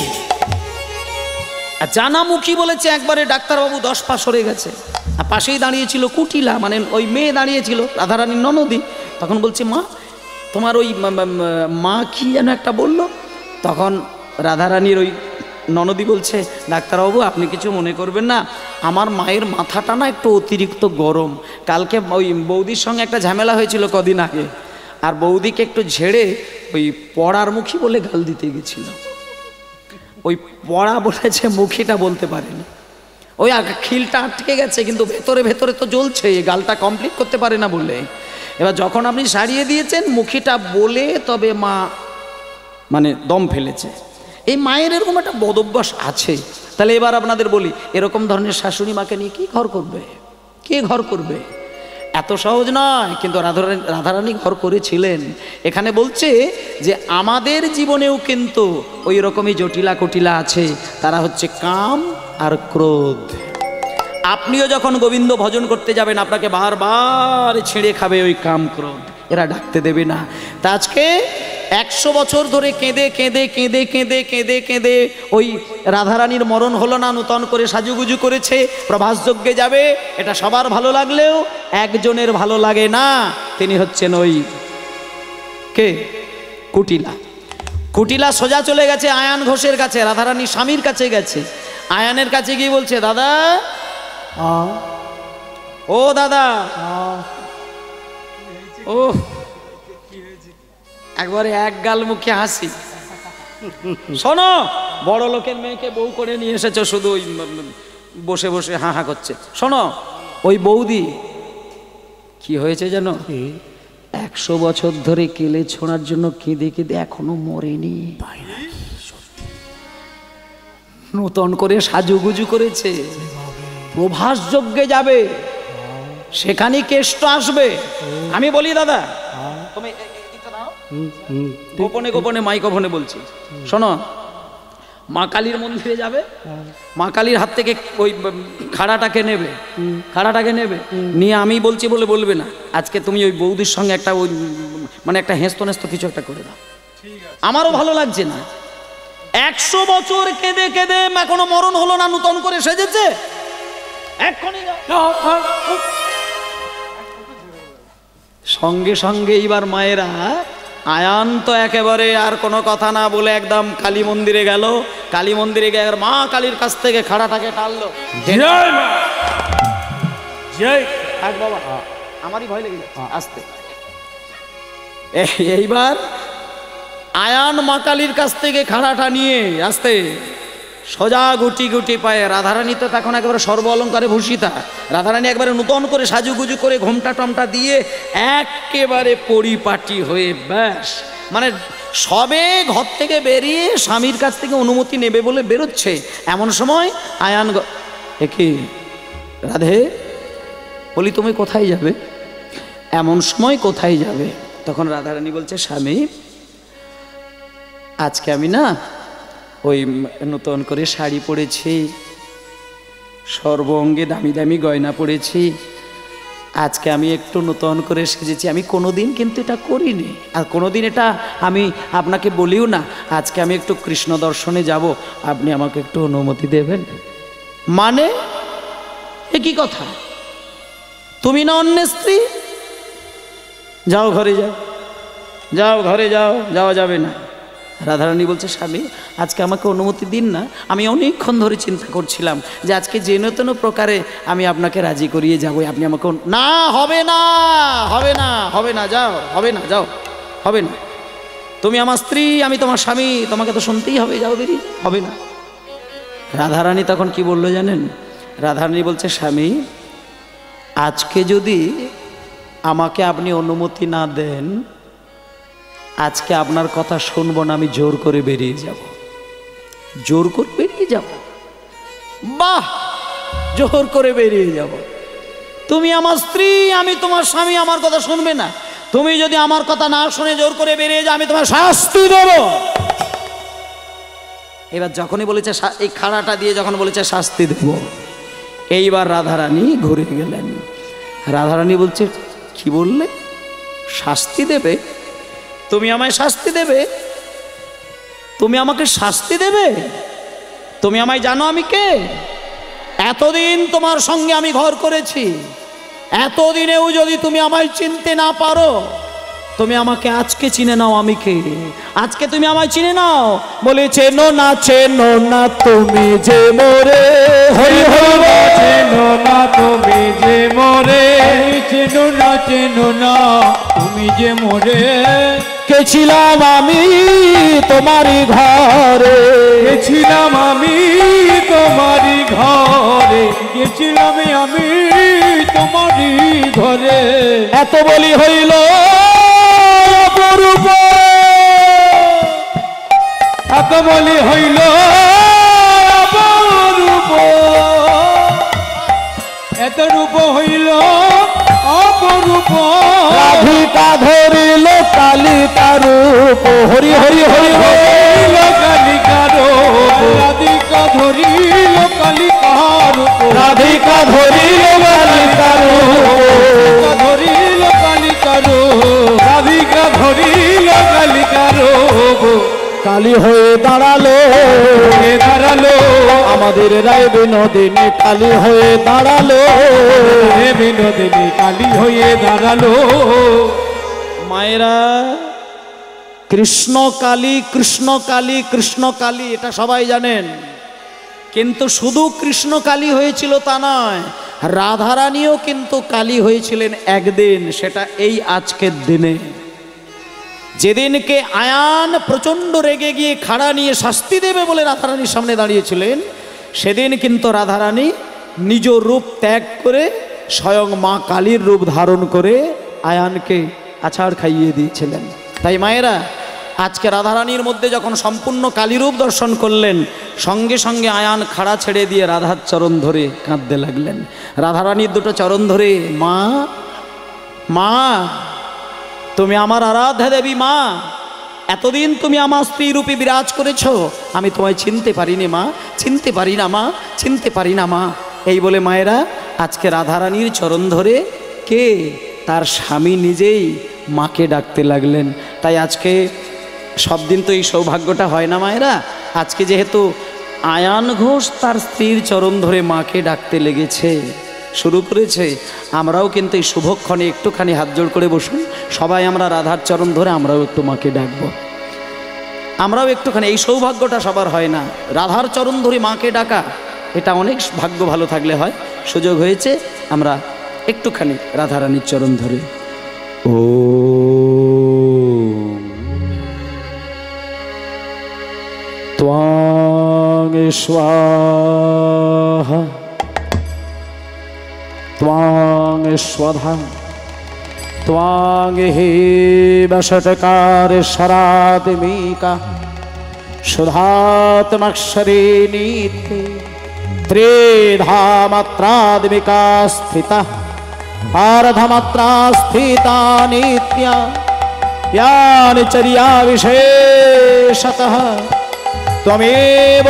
আর জানা মুখী বলেছে একবারে ডাক্তারবাবু 10 পা সরে গেছে। আর পাশেই দাঁড়িয়েছিল কুটিলা, মানে ওই মেয়ে দাঁড়িয়েছিল রাধারানীর ননদী। তখন বলছে, মা তোমার ওই মা কি যেন একটা বললো। তখন রাধারানীর ওই ননদী বলছে, ডাক্তারবাবু আপনি কিছু মনে করবেন না, আমার মায়ের মাথাটা না একটু অতিরিক্ত গরম। কালকে ওই বৌদির সঙ্গে একটা ঝামেলা হয়েছিল কদিন আগে, আর বৌদিকে একটু ঝেড়ে ওই পড়ার মুখী বলে গাল দিতে গেছিল। ওই পড়া বলেছে, মুখীটা বলতে পারেনি। ওই খিলটা আটকে গেছে, কিন্তু ভেতরে ভেতরে তো জ্বলছে, গালটা কমপ্লিট করতে পারে না বলে। এবার যখন আপনি সারিয়ে দিয়েছেন, মুখীটা বলে তবে মা মানে দম ফেলেছে। এই মায়ের এরকম একটা বদভ্যাস আছে। তাহলে এবার আপনাদের বলি, এরকম ধরনের শাশুড়ি মাকে নিয়ে কি ঘর করবে? কে ঘর করবে? এত সহজ নয়। কিন্তু রাধারানী ঘর করেছিলেন। এখানে বলছে যে আমাদের জীবনেও কিন্তু ওই রকমই জটিলা কুটিলা আছে, তারা হচ্ছে কাম আর ক্রোধ। আপনিও যখন গোবিন্দ ভজন করতে যাবেন, আপনাকে বারবার ছেড়ে খাবে ওই কাম ক্রোধ, এরা ডাকতে দেবে না। তা আজকে 100 বছর ধরে কেঁদে কেঁদে কেঁদে কেঁদে কেঁদে কেঁদে ওই রাধারানীর মরণ হলো না, নূতন করে সাজুগুজু করেছে, প্রভাস যজ্ঞে যাবে। এটা সবার ভালো লাগলেও একজনের ভালো লাগে না, তিনি হচ্ছেন ওই কে? কুটিলা। কুটিলা সোজা চলে গেছে আয়ান ঘোষের কাছে, রাধারানীর স্বামীর কাছে গেছে। আয়ানের কাছে গিয়ে বলছে, দাদা ও দাদা, ও একবারে এক গাল মুখে হাসি। শোনো, বড় লোকের মেয়েকে বউ করে নিয়ে এসেছো, শুধু ওই বসে বসে হা হা করছে। শোনো, ওই বৌদি কি হয়েছে জানো? 100 বছর ধরে কেলে ছোঁড়ার জন্য কেঁদে কেঁদে এখনো মরেনি। নূতন করে সাজুগুজু করেছে, প্রভাস যজ্ঞে যাবে, সেখানে কেষ্ট আসবে। আমি বলি দাদা, তুমি গোপনে গোপনে মাইক্রোফোনে বলছি, শোনো, মা কালীর মন্দিরে যাবে, মা কালীর হাত থেকে ওই খাড়াটাকে নেবে, খাড়াটাকে নেবে নিয়ে আমি বলছি বলে বলবে না, আজকে তুমি ওই বৌদির সঙ্গে একটা ওই মানে একটা হেস্ত নেস্ত কিছু একটা করে দাও। আমারও ভালো লাগছে না। 100 বছর কেঁদে কেঁদে এখনো মরণ হলো না, নূতন করে সেজেছে। সঙ্গে সঙ্গে এইবার মায়েরা, আয়ান তো একেবারে আর কোনো কথা না বলে একদম কালী মন্দিরে গেল। কালী মন্দিরে গিয়ে মা কালীর কাছ থেকে খাড়াটাকে টানলো। বাবা, আমারই ভয় লেগে যাচ্ছে, আসতে। এইবার আয়ান মা কালীর কাছ থেকে খাড়াটা নিয়ে আসতে সোজা গুটি গুটি পায়ে। রাধারানী তো তখন একেবারে সর্ব অলঙ্কারে ভূষিতা। রাধারানী একবারে নূতন করে সাজুগুজু করে ঘোমটা টমটা দিয়ে একেবারে পরিপাটি হয়ে ব্যাস মানে সবে ঘর থেকে বেরিয়ে স্বামীর কাছ থেকে অনুমতি নেবে বলে বেরোচ্ছে, এমন সময় আয়ান একে রাধে বলি তুমি কোথায় যাবে? এমন সময় কোথায় যাবে? তখন রাধারানী বলছে স্বামী আজকে আমি না ওই নতুন করে শাড়ি পরেছি, সর্ব অঙ্গে দামি দামি গয়না পরেছি, আজকে আমি একটু নতুন করে সেজেছি। আমি কোনোদিন কিন্তু এটা করিনি, আর কোনোদিন এটা আমি আপনাকে বলিও না। আজকে আমি একটু কৃষ্ণ দর্শনে যাব, আপনি আমাকে একটু অনুমতি দেবেন? মানে এ কি কথা? তুমি না অন্য স্ত্রী? যাও ঘরে যাও, যাও ঘরে যাও, যাওয়া যাবে না। রাধারানী বলছে স্বামী আজকে আমাকে অনুমতি দিন না, আমি অনেকক্ষণ ধরে চিন্তা করছিলাম যে আজকে যে নতুন প্রকারে আমি আপনাকে রাজি করিয়ে যাবো, আপনি আমাকে না হবে না, হবে না, হবে না, যাও, হবে না, যাও, হবে না, তুমি আমার স্ত্রী, আমি তোমার স্বামী, তোমাকে তো শুনতেই হবে, যাও বেরিয়ে, হবে না। রাধারানী তখন কি বললো জানেন? রাধারানী বলছে স্বামী আজকে যদি আমাকে আপনি অনুমতি না দেন, আজকে আপনার কথা শুনবো না, আমি জোর করে বেরিয়ে যাব, জোর করে বেরিয়ে যাব। বাহ, জোর করে বেরিয়ে যাব? তুমি আমার স্ত্রী, আমি তোমার স্বামী, আমার কথা শুনবে না? তুমি যদি আমার কথা না শুনে জোর করে বেরিয়ে যাও, আমি তোমার শাস্তি দেব। এবার যখনই বলেছে এই খাড়াটা দিয়ে যখন বলেছে শাস্তি দেব, এইবার রাধারানী ঘুরে গেলেন। রাধারানী বলছে কি বললে? শাস্তি দেবে? তুমি আমায় শাস্তি দেবে? তুমি আমাকে শাস্তি দেবে? তুমি আমায় জানো আমি কে? এতদিন তোমার সঙ্গে আমি ঘর করেছি, এতদিনেও যদি তুমি আমায় চিনতে না পারো, তুমি আমাকে আজকে চিনে নাও আমি কে। আজকে তুমি আমায় চিনে নাও। বলে চেনো না তুমি যে মোরে, হরি হরি চেনো না তুমি যে মোরে, চেনো না তুমি যে মোরে। গেছিলাম আমি তোমারই ঘরে, গেছিলাম আমি তোমারই ঘরে, গেছিলাম আমি তোমারই ঘরে। এত বলি হইল অপরূপ, এত বলি হইল অপরূপ, এত রূপ হইল অপরূপ। রাধিকা ধরিল কালিকা রূপ, হরি হরি হরি হইল কালিকা রূপ, রাধিকা ধরিল কালিকা রূপ, রাধিকা ধরিল কালিকা রূপ, ধরিল কালিকা রূপ, রাধিকা ধরিল কালিকা রূপ। কালী হয়ে দাঁড়ালো, হয়ে দাঁড়ালো আমাদের রায় বিনোদিনী কালী হয়ে দাঁড়ালো, হে বিনোদিনী কালী হয়ে দাঁড়ালো। মায়েরা কৃষ্ণ কালী, কৃষ্ণ কালী, কৃষ্ণ কালী এটা সবাই জানেন, কিন্তু শুধু কৃষ্ণ কালী হয়েছিল তা নয়, রাধারানীও কিন্তু কালী হয়েছিলেন একদিন, সেটা এই আজকের দিনে। যেদিনকে আয়ান প্রচণ্ড রেগে গিয়ে খাড়া নিয়ে শাস্তি দেবে বলে রাধারানীর সামনে দাঁড়িয়েছিলেন, সেদিন কিন্তু রাধারানী নিজ রূপ ত্যাগ করে স্বয়ং মা কালীর রূপ ধারণ করে আয়ানকে আছাড় খাইয়ে দিয়েছিলেন। তাই মায়েরা আজকে রাধারানীর মধ্যে যখন সম্পূর্ণ কালীরূপ দর্শন করলেন, সঙ্গে সঙ্গে আয়ান খাড়া ছেড়ে দিয়ে রাধার চরণ ধরে কাঁদতে লাগলেন। রাধারানীর দুটো চরণ ধরে মা, মা তুমি আমার আরাধ্যা দেবী, মা এতদিন তুমি আমার স্ত্রী রূপে বিরাজ করেছ, আমি তোমায় চিনতে পারিনি মা, চিনতে পারি না মা, চিনতে পারি না মা। এই বলে মায়েরা আজকে রাধারানীর চরণ ধরে কে? তার স্বামী নিজেই মাকে ডাকতে লাগলেন। তাই আজকে সব দিন তো এই সৌভাগ্যটা হয় না মায়েরা। আজকে যেহেতু আয়ান ঘোষ তার স্ত্রীর চরণ ধরে মাকে ডাকতে লেগেছে, শুরু করেছে, আমরাও কিন্তু এই শুভক্ষণে একটুখানি হাত জোড় করে বসুন, সবাই আমরা রাধার চরণ ধরে আমরাও একটু মাকে ডাকবো। আমরাও একটুখানি, এই সৌভাগ্যটা সবার হয় না, রাধার চরণ ধরে মাকে ডাকা, এটা অনেক ভাগ্য ভালো থাকলে হয়। সুযোগ হয়েছে, আমরা একটুখানি রাধারানীর চরণ ধরে ও ত্বা स्वाहा त्वां स्वधा त्वां हे वषटकार शरात्मिका सुधात्मक्षरे नीते त्रिधा मात्रात्मिका स्थिता पारधमात्रा स्थिता नित्या यानि चर्या विशेषतः त्वमेव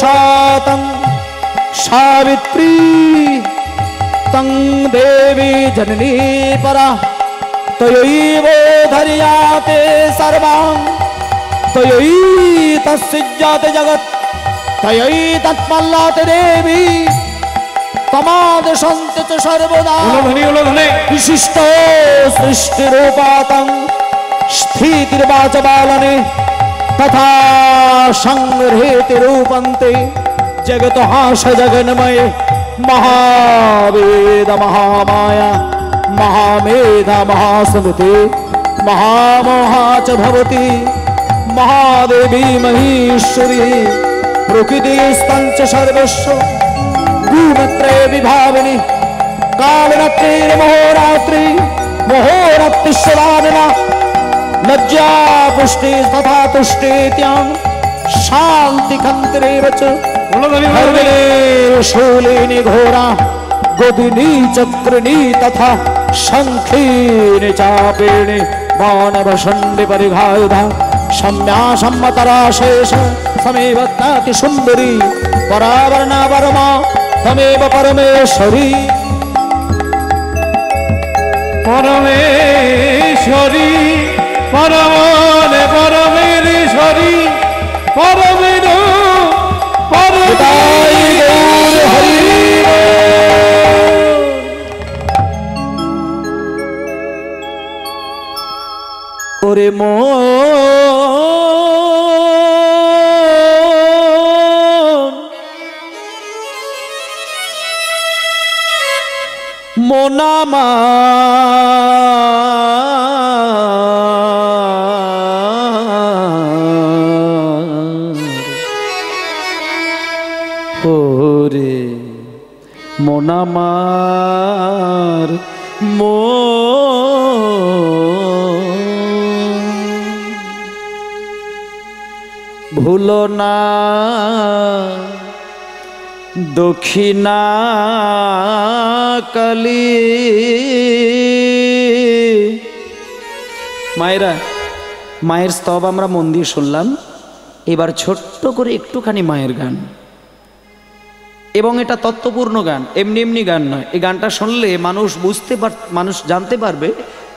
शातं सावित्री तं देवी जननी परा त्वयैव धर्याते सर्वां त्वयैतस्सिज्यते जगत् त्वयैतत्पल्लाते देवी तमादशन्ते च सर्वदा विशिष्ट सृष्टिरूपातं स्थितिर्वाच बालने तथा संहृति रूपन्ते जगतहास जगन्मय महावेद महामाया महामेधा महास्मृति महामोहा च भवति महादेवी महेश्वरी प्रकृतिस्तञ्च सर्वस्व भूमत्रे विभाविनी कालरात्रिर्महोरात्रि महोरात्रिस्वरानना लज्जा पुष्टि तथा तुष्टित्यां शांति खंतरेव च शूलिनी घोरा गोदिनी चक्रिणी तथा शंखिनी चापेणी मानवशंडि परिघायुधा सम्या सम्मतरा शेष समेवत्नाति सुंदरी परावरणा परमा तमेव परमेश्वरी परमेश्वरी परमने परमेश्वरी परमेनो पिताई गौर हरि ओरे मोनामा ओरे मोनामार मो भूलो ना दक्षिणा काली मायरा माয়ের স্তব আমরা মন দিয়ে শুনলাম। এবার ছোট্ট করে একটুখানি মায়ের গান, এবং এটা তত্ত্বপূর্ণ গান, এমনি এমনি গান নয়। এই গানটা শুনলে মানুষ জানতে পারবে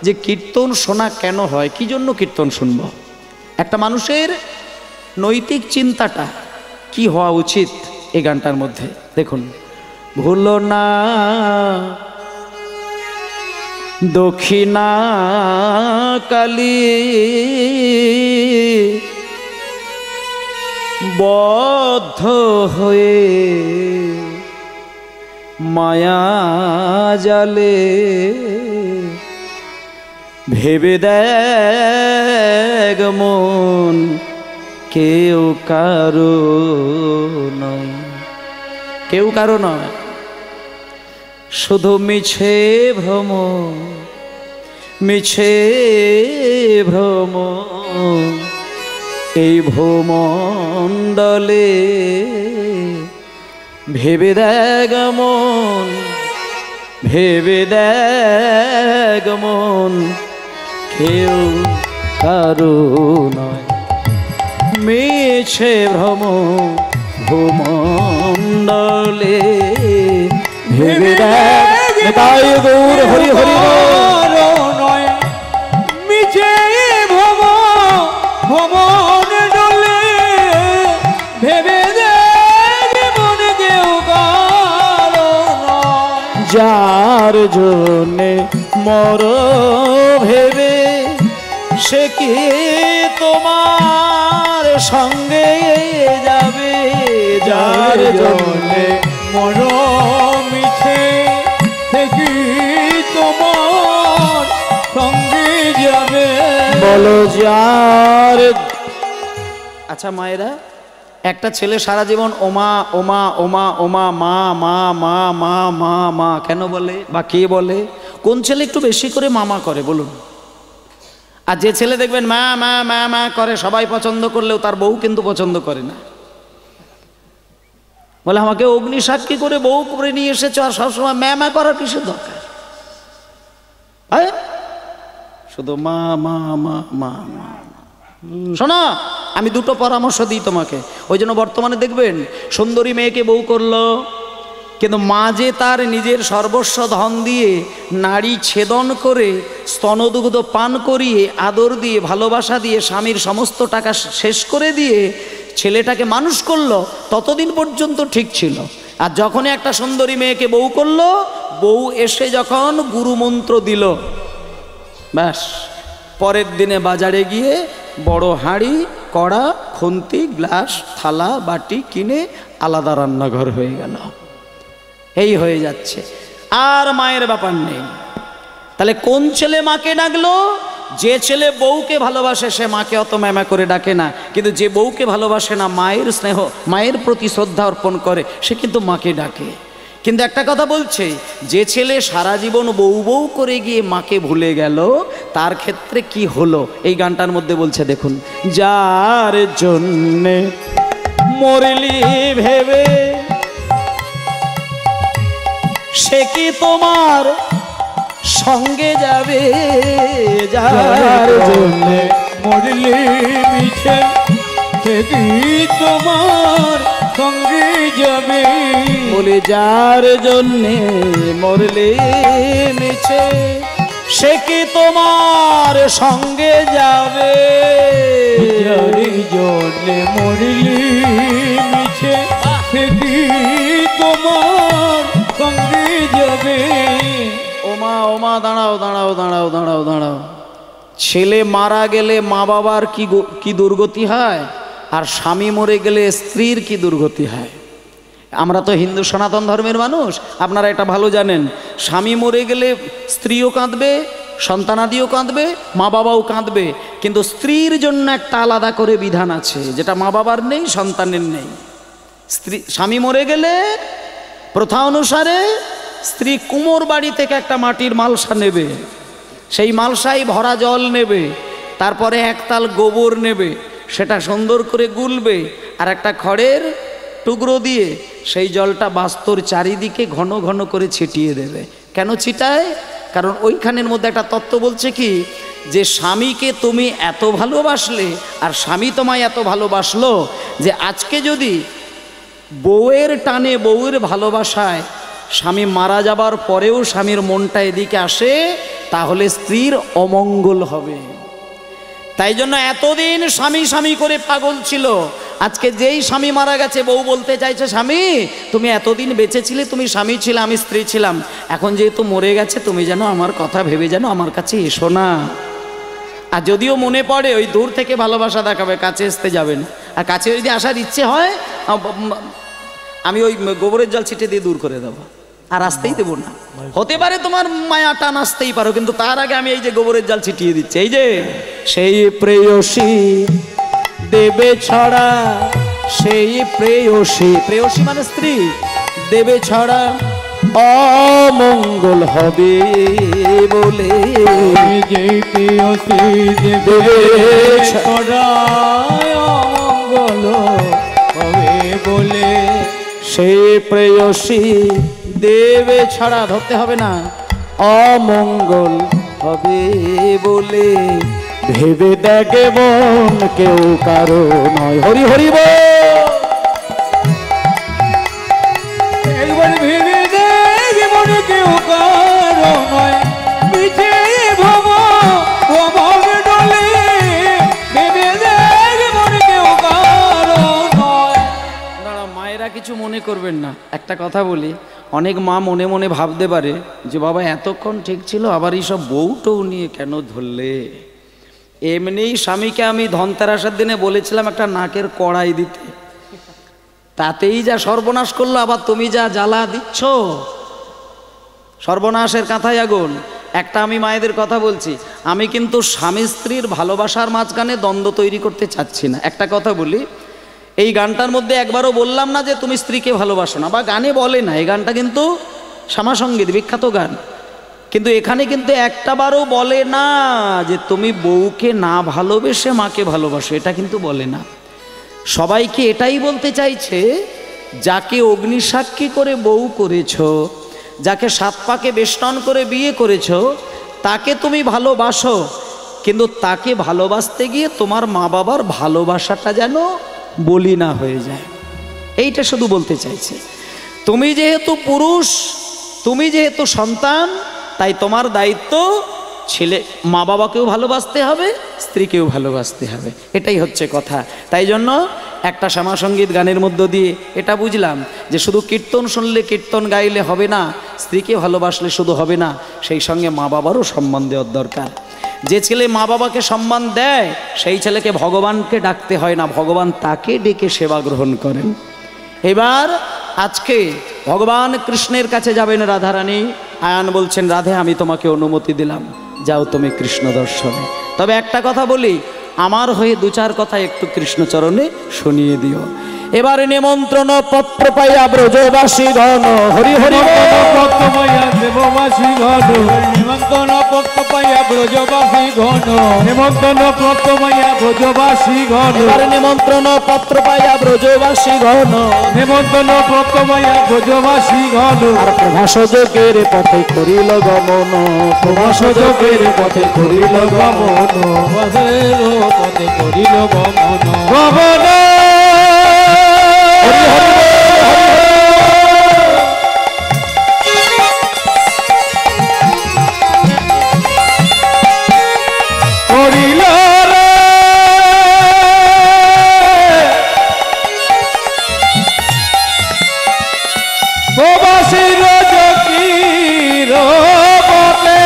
যে কীর্তন শোনা কেন হয়, কি জন্য কীর্তন শুনব। একটা মানুষের নৈতিক চিন্তাটা কি হওয়া উচিত এই গানটার মধ্যে দেখুন। ভুলো না দক্ষিণা কালী বদ্ধ হয়ে মায়া জালে ভেবে দেখ মন কেউ কারো নয়, কেউ কারো নয়, শুধু মিছে ভ্রম, মিছে ভ্রম। এই ভূমণ্ডলে ভেবে দেখ মন, ভেবে দেখ মন কেউ কারো নয়, মিছে ভ্রম ভূমণ্ডলে ভেবে দেখ। তাই গৌর হরি হরি নয় মিছে ভব ভবনে ভেবে দেখ মন কেউ কারো নয়। যার জন্যে মর ভেবে সে কি তোমার সঙ্গে যাবে, যার জন্যে মর মিছে থেকে তোমার সঙ্গে যাবে। বলো যার। আচ্ছা মায়েরা, একটা ছেলে সারা জীবন ওমা ওমা ওমা ওমা মা মা মা মা মা মা কেন বলে বা কে বলে? কোন ছেলে একটু বেশি করে মামা করে বলুন? আর যে ছেলে দেখবেন মা মা মা মা করে, সবাই পছন্দ করলেও তার বউ কিন্তু পছন্দ করে না। বলে আমাকে অগ্নি সাক্ষী করে বউ করে নিয়ে এসেছো, আর সবসময় মা মা করার কিসের দরকার? শুধু মা মা মা মা মা। শোনো, আমি দুটো পরামর্শ দিই তোমাকে। ওই জন্য বর্তমানে দেখবেন সুন্দরী মেয়েকে বউ করলো, কিন্তু মা যে তার নিজের সর্বস্ব ধন দিয়ে নারী ছেদন করে স্তনদুগ্ধ পান করিয়ে আদর দিয়ে ভালোবাসা দিয়ে স্বামীর সমস্ত টাকা শেষ করে দিয়ে ছেলেটাকে মানুষ করলো, ততদিন পর্যন্ত ঠিক ছিল। আর যখনই একটা সুন্দরী মেয়েকে বউ করলো, বউ এসে যখন গুরুমন্ত্র দিল, ব্যাস পরের দিনে বাজারে গিয়ে বড় হাঁড়ি কড়া খুন্তি গ্লাস থালা বাটি কিনে আলাদা রান্নাঘর হয়ে গেল। এই হয়ে যাচ্ছে, আর মায়ের ব্যাপার নেই। তাহলে কোন ছেলে মাকে ডাকলো? যে ছেলে বউকে ভালোবাসে সে মাকে অত ম্যামা করে ডাকে না, কিন্তু যে বউকে ভালোবাসে না, মায়ের স্নেহ মায়ের প্রতি শ্রদ্ধা অর্পণ করে, সে কিন্তু মাকে ডাকে। কিন্তু একটা কথা বলছে, যে ছেলে সারা জীবন বউ বউ করে গিয়ে মাকে ভুলে গেল, তার ক্ষেত্রে কি হলো এই গানটার মধ্যে বলছে দেখুন। যার জন্যে মরলি ভেবে সে কি তোমার সঙ্গে যাবে? যার জন্যে মরলি মিছে সে কি তোমার সঙ্গে যাবে? বলে যার জন্যে মরলে মিছে সে কি তোমার সঙ্গে যাবে? যার জন্যে মরলি মিছে সে কি তোমার সঙ্গে যাবে? ওমা ওমা দাঁড়াও দাঁড়াও দাঁড়াও দাঁড়াও দাঁড়াও। ছেলে মারা গেলে মা বাবার কি দুর্গতি হয়, আর স্বামী মরে গেলে স্ত্রীর কি দুর্গতি হয়। আমরা তো হিন্দু সনাতন ধর্মের মানুষ, আপনারা এটা ভালো জানেন। স্বামী মরে গেলে স্ত্রীও কাঁদবে, সন্তানাদিও কাঁদবে, মা বাবাও কাঁদবে, কিন্তু স্ত্রীর জন্য একটা আলাদা করে বিধান আছে, যেটা মা বাবার নেই, সন্তানের নেই। স্বামী মরে গেলে প্রথা অনুসারে স্ত্রী কুমোর বাড়ি থেকে একটা মাটির মালসা নেবে, সেই মালসায় ভরা জল নেবে, তারপরে একতাল গোবর নেবে, সেটা সুন্দর করে গুলবে, আর একটা খড়ের টুকরো দিয়ে সেই জলটা বাস্তর চারিদিকে ঘন ঘন করে ছিটিয়ে দেবে। কেন ছিটায়? কারণ ওইখানের মধ্যে একটা তত্ত্ব বলছে কি, যে স্বামীকে তুমি এত ভালোবাসলে আর স্বামী তোমায় এত ভালোবাসলো, যে আজকে যদি বউয়ের টানে বউয়ের ভালোবাসায় স্বামী মারা যাবার পরেও স্বামীর মনটা এদিকে আসে, তাহলে স্ত্রীর অমঙ্গল হবে। তাই জন্য এতদিন স্বামী স্বামী করে পাগল ছিল, আজকে যেই স্বামী মারা গেছে বউ বলতে চাইছে, স্বামী তুমি এতদিন বেঁচে ছিলে, তুমি স্বামী ছিলে, আমি স্ত্রী ছিলাম, এখন যেহেতু মরে গেছে তুমি যেন আমার কথা ভেবে যেন আমার কাছে এসো না। আর যদিও মনে পড়ে, ওই দূর থেকে ভালোবাসা দেখাবে, কাছে আসতে যাবে না। আর কাছে যদি আসার ইচ্ছে হয়, আমি ওই গোবরের জল ছিটে দিয়ে দূর করে দেবো, আর আসতেই দেবো না। হতে পারে তোমার মায়া টান আসতেই পারো, কিন্তু তার আগে আমি এই যে গোবরের জল ছিটিয়ে দিচ্ছি। এই যে সেই প্রেয়সী দেবে ছড়া, সেই প্রেয়সী, প্রেয়সী মানে স্ত্রী, দেবে ছড়া অমঙ্গল হবে বলে, যে প্রেয়সী দেবে ছড়া অমঙ্গল হবে বলে, সেই প্রেয়সী দেবে ছাড়া, ধরতে হবে না, অমঙ্গল হবে বলে ভেবে দেখে মন কেউ কারো নয়। হরি হরি বল। একবার ভেবে দেখে মন কেউ কারো নয়, পিছে ভব ডলে, ভেবে দেখে মন কেউ কারো নয়। দাঁড়া, মায়েরা কিছু মনে করবেন না, একটা কথা বলি। অনেক মা মনে মনে ভাবতে পারে যে বাবা এতক্ষণ ঠিক ছিল, আবার এইসব বউ টৌ নিয়ে কেন ধরলে? এমনিই স্বামীকে আমি ধনতেরাসের দিনে বলেছিলাম একটা নাকের কড়াই দিতে, তাতেই যা সর্বনাশ করলো, আবার তুমি যা জ্বালা দিচ্ছ, সর্বনাশের কাঁথায় আগুন। একটা আমি মায়েদের কথা বলছি, আমি কিন্তু স্বামী স্ত্রীর ভালোবাসার মাঝখানে দ্বন্দ্ব তৈরি করতে চাচ্ছি না। একটা কথা বলি, এই গানটার মধ্যে একবারও বললাম না যে তুমি স্ত্রীকে ভালোবাসো না, বা গানে বলে না, এই গানটা কিন্তু শ্যামাসঙ্গীত, বিখ্যাত গান। কিন্তু এখানে কিন্তু একটাবারও বলে না যে তুমি বউকে না ভালোবেসে মাকে ভালোবাসো, এটা কিন্তু বলে না। সবাইকে এটাই বলতে চাইছে, যাকে অগ্নিসাক্ষী করে বউ করেছ, যাকে সাত পাকে বেষ্টন করে বিয়ে করেছ, তাকে তুমি ভালোবাসো, কিন্তু তাকে ভালোবাসতে গিয়ে তোমার মা বাবার ভালোবাসাটা যেন বলি না হয়ে যায়, এইটা শুধু বলতে চাইছে। তুমি যেহেতু পুরুষ, তুমি যেহেতু সন্তান, তাই তোমার দায়িত্ব ছেলে মা বাবাকেও ভালোবাসতে হবে, স্ত্রীকেও ভালোবাসতে হবে, এটাই হচ্ছে কথা। তাই জন্য একটা শ্যামাসঙ্গীত গানের মধ্য দিয়ে এটা বুঝলাম যে শুধু কীর্তন শুনলে, কীর্তন গাইলে হবে না, স্ত্রীকে ভালোবাসলে শুধু হবে না, সেই সঙ্গে মা বাবারও সম্মান দেওয়ার দরকার। যে ছেলে মা বাবাকে সম্মান দেয়, সেই ছেলেকে ভগবানকে ডাকতে হয় না, ভগবান তাকে ডেকে সেবা গ্রহণ করেন। এবার আজকে ভগবান কৃষ্ণের কাছে যাবেন রাধারানী। আয়ান বলছেন, রাধে আমি তোমাকে অনুমতি দিলাম, যাও তুমি কৃষ্ণ দর্শনে। তবে একটা কথা বলি, আমার হয়ে দু চার কথা একটু কৃষ্ণচরণে শুনিয়ে দিও। এবারে নিমন্ত্রণ পত্র পাইয়া ব্রজবাসী গণ, হরি হরি পত্র পাইয়া দেববাসী গণ, নিমন্ত্রণ পত্র পাইয়া ব্রজবাসী গণ, নিমন্ত্রণ পত্র পাইয়া ব্রজবাসী গণ, এবারে নিমন্ত্রণ পত্র পাইয়া ব্রজবাসী গণ, নিমন্ত্রণ পত্র পাইয়া ব্রজবাসী গণ। আর প্রভাস যোগের পথে করিল গমন, প্রভাস যোগের পথে করিল গমন, পথে করিল গমন, গমন। হরি হরি করিল রে প্রবাসীর জকির বলে,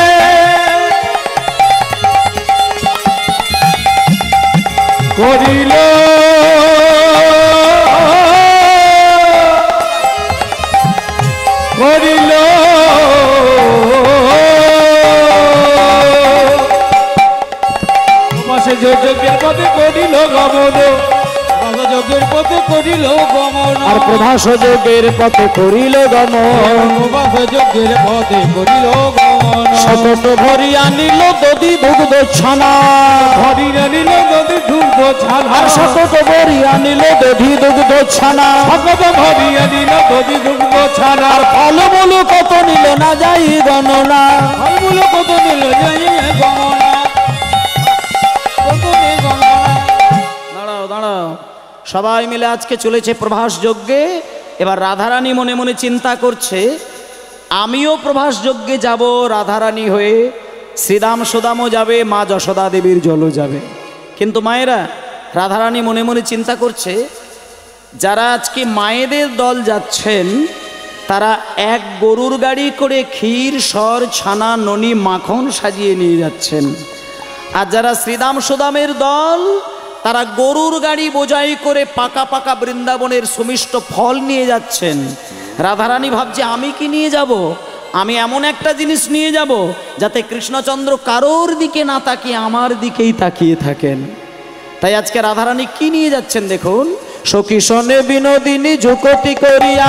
করিল করিল যজ্ঞের পথে করিল গমন, যজ্ঞের পথে করিল গমন, আর প্রভাস যোগের পথে করিল গমন, যজ্ঞের পথে করিল গমন। শকট ভরিয়া নিল দধি দুগ্ধ ছানা, হরিণ নিল নদী দুর্গ ছানা, আর শকট ভরিয়া নিল দধি দুগ্ধ ছানা, ভগব ভরিয়া নিল নদী দুর্গ ছানা, আর ফলমূল কত নিল না যাই গণনা, ফলমূল কত নিল যাই গমনা, কত নে গমনা। দাঁড়াও দাঁড়াও, সবাই মিলে আজকে চলেছে প্রভাস যজ্ঞে। এবার রাধারানী মনে মনে চিন্তা করছে, আমিও প্রভাস যজ্ঞে যাব রাধারানী হয়ে, শ্রীরাম সুদামও যাবে, মা যশোদা দেবীর জলও যাবে। কিন্তু মায়েরা, রাধারানী মনে মনে চিন্তা করছে, যারা আজকে মায়েদের দল যাচ্ছেন, তারা এক গরুর গাড়ি করে ক্ষীর, সর, ছানা, ননি, মাখন সাজিয়ে নিয়ে যাচ্ছেন। আর যারা শ্রীরাম সুদামের দল, তারা গরুর গাড়ি বোঝাই করে পাকা পাকা বৃন্দাবনের সুমিষ্ট ফল নিয়ে যাচ্ছেন। রাধারানী ভাবছে, আমি কি নিয়ে যাব? আমি এমন একটা জিনিস নিয়ে যাব যাতে কৃষ্ণচন্দ্র কারোর দিকে না তাকিয়ে আমার দিকেই তাকিয়ে থাকেন। তাই আজকে রাধারানী কি নিয়ে যাচ্ছেন দেখুন। সখী শোনে বিনোদিনী যুকতি করিয়া,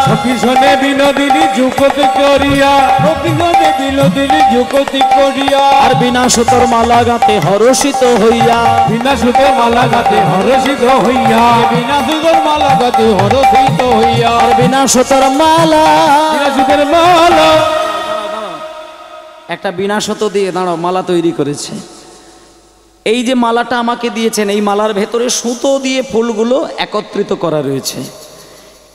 সখী শোনে বিনোদিনী যুকতি করিয়া, সখী শোনে বিনোদিনী যুকতি করিয়া, আর বিনা সুতোর মালা গাতে হরষিত হইয়া, বিনা সুতোর মালা গাতে হরষিত হইয়া, বিনা সুতোর মালা গাতে হরষিত হইয়া, আর বিনা সুতোর মালা, বিনা সুতোর মালা। একটা বিনা সুতো দিয়ে দাঁড়াও মালা তৈরি করেছে। এই যে মালাটা আমাকে দিয়েছেন, এই মালার ভেতরে সুতো দিয়ে ফুলগুলো একত্রিত করা রয়েছে।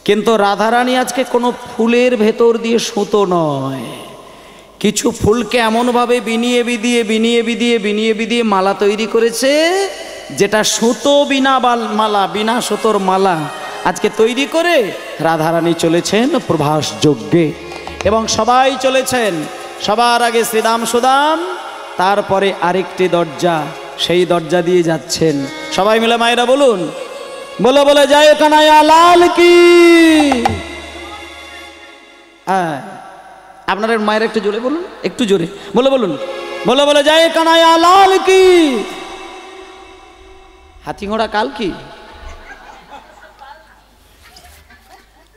কিন্তু রাধারানী আজকে কোনো ফুলের ভেতর দিয়ে সুতো নয়, কিছু ফুলকে এমনভাবে বিনিয়ে বিদিয়ে মালা তৈরি করেছে, যেটা সুতো বিনা মালা, বিনা সুতোর মালা আজকে তৈরি করে রাধারানী চলেছেন প্রভাস যজ্ঞে। এবং সবাই চলেছেন, সবার আগে শ্রীরাম সুদাম, তারপরে আরেকটি দরজা, সেই দরজা দিয়ে যাচ্ছেন। সবাই মিলে মায়েরা বলুন, বলো বলে যায় কানাইয়া লাল কি। আপনারা মায়েরা একটু জোরে বলুন, একটু জোরে বলো, বলুন বলো বলে যায় কানাইয়া লাল কি। হাতি ঘোড়া কাল কি,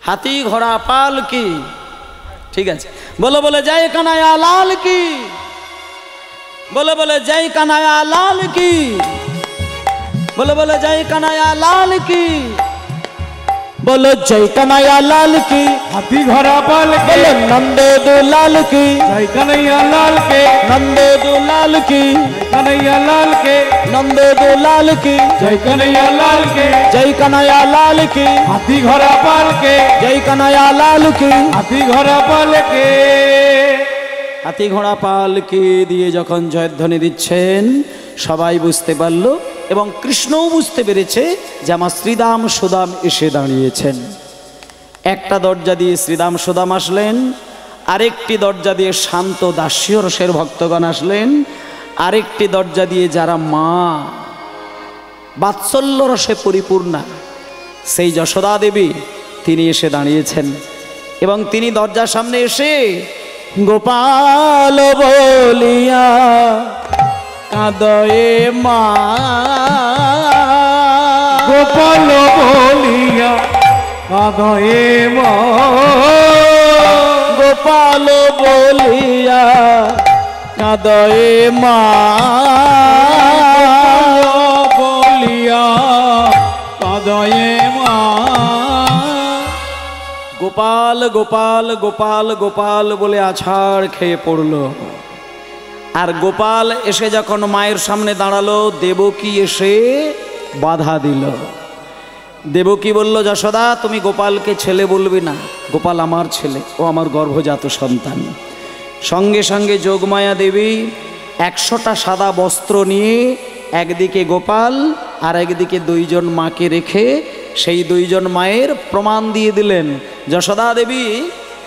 হাতি ঘোড়া পাল কি, ঠিক আছে, বলো বলে জয় কানায়া লাল কি, বলো বলে জয় কানায়া লাল কি, বলো বলে জয় কানায়া লাল কি, बोलो जय कन्हैया लाल की। हाथी घोड़ा पाल के बोलो नंदे दुलाल की। जय कन्हैया लाल के नंदे दुलाल की। कन्हैया लाल के नंदे दुलाल की। जय कन्हैया लाल के जय कन्हैया लाल की। हाथी घोड़ा पाल के जय कन्हैया लाल की। हाथी घोड़ा पाल के হাতি ঘোড়া পালকি দিয়ে যখন জয়ধ্বনি দিচ্ছেন সবাই বুঝতে পারল এবং কৃষ্ণও বুঝতে পেরেছে যে আমার শ্রীদাম সুদাম এসে দাঁড়িয়েছেন। একটা দরজা দিয়ে শ্রীদাম সুদাম আসলেন, আরেকটি দরজা দিয়ে শান্ত দাস্য রসের ভক্তগণ আসলেন, আরেকটি দরজা দিয়ে যারা মা বাৎসল্য রসে পরিপূর্ণা সেই যশোদা দেবী তিনি এসে দাঁড়িয়েছেন এবং তিনি দরজার সামনে এসে গোপাল বলিয়া কাঁদয়ে মা, গোপাল বলিয়া কাঁদয়ে মা, গোপাল বলিয়া কাঁদয়ে মা, বলিয়া কাঁদয়ে মা। গোপাল গোপাল গোপাল গোপাল বলে আছাড় খেয়ে পড়ল। আর গোপাল এসে যখন মায়ের সামনে দাঁড়ালো দেবকী এসে বাধা দিল। দেবকী বলল যশোদা তুমি গোপালকে ছেলে বলবি না, গোপাল আমার ছেলে, ও আমার গর্ভজাত সন্তান। সঙ্গে সঙ্গে যোগমায়া দেবী 100টা সাদা বস্ত্র নিয়ে একদিকে গোপাল আর একদিকে দুইজন মাকে রেখে সেই দুইজন মায়ের প্রমাণ দিয়ে দিলেন। যশোদা দেবী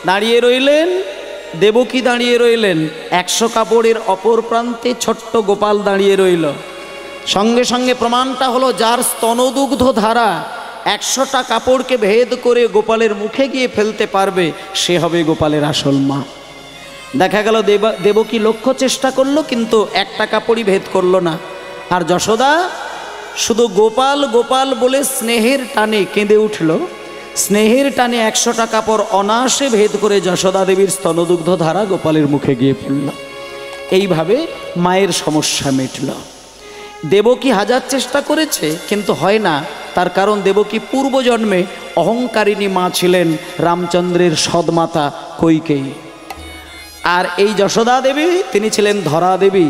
দাঁড়িয়ে রইলেন, দেবকী দাঁড়িয়ে রইলেন, 100 কাপড়ের অপর প্রান্তে ছোট্ট গোপাল দাঁড়িয়ে রইল। সঙ্গে সঙ্গে প্রমাণটা হলো যার স্তনদুগ্ধ ধারা 100টা কাপড়কে ভেদ করে গোপালের মুখে গিয়ে ফেলতে পারবে সে হবে গোপালের আসল মা। দেখা গেল দেবকী লক্ষ্য চেষ্টা করলো কিন্তু একটা কাপড়ই ভেদ করলো না। আর যশোদা শুধু গোপাল গোপাল বলে স্নেহের টানে কেঁদে উঠল। স্নেহের টানে 100টা কাপড় অনায়াসে ভেদ করে যশোদা দেবীর স্তনদুগ্ধ ধারা গোপালের মুখে গিয়ে পড়ল। এইভাবে মায়ের সমস্যা মিটল। দেবকী হাজার চেষ্টা করেছে কিন্তু হয় না, তার কারণ দেবকী পূর্বজন্মে অহংকারিণী মা ছিলেন রামচন্দ্রের সদমাতা কৈকেয়ী। আর এই যশোদা দেবী তিনি ছিলেন ধরা দেবী,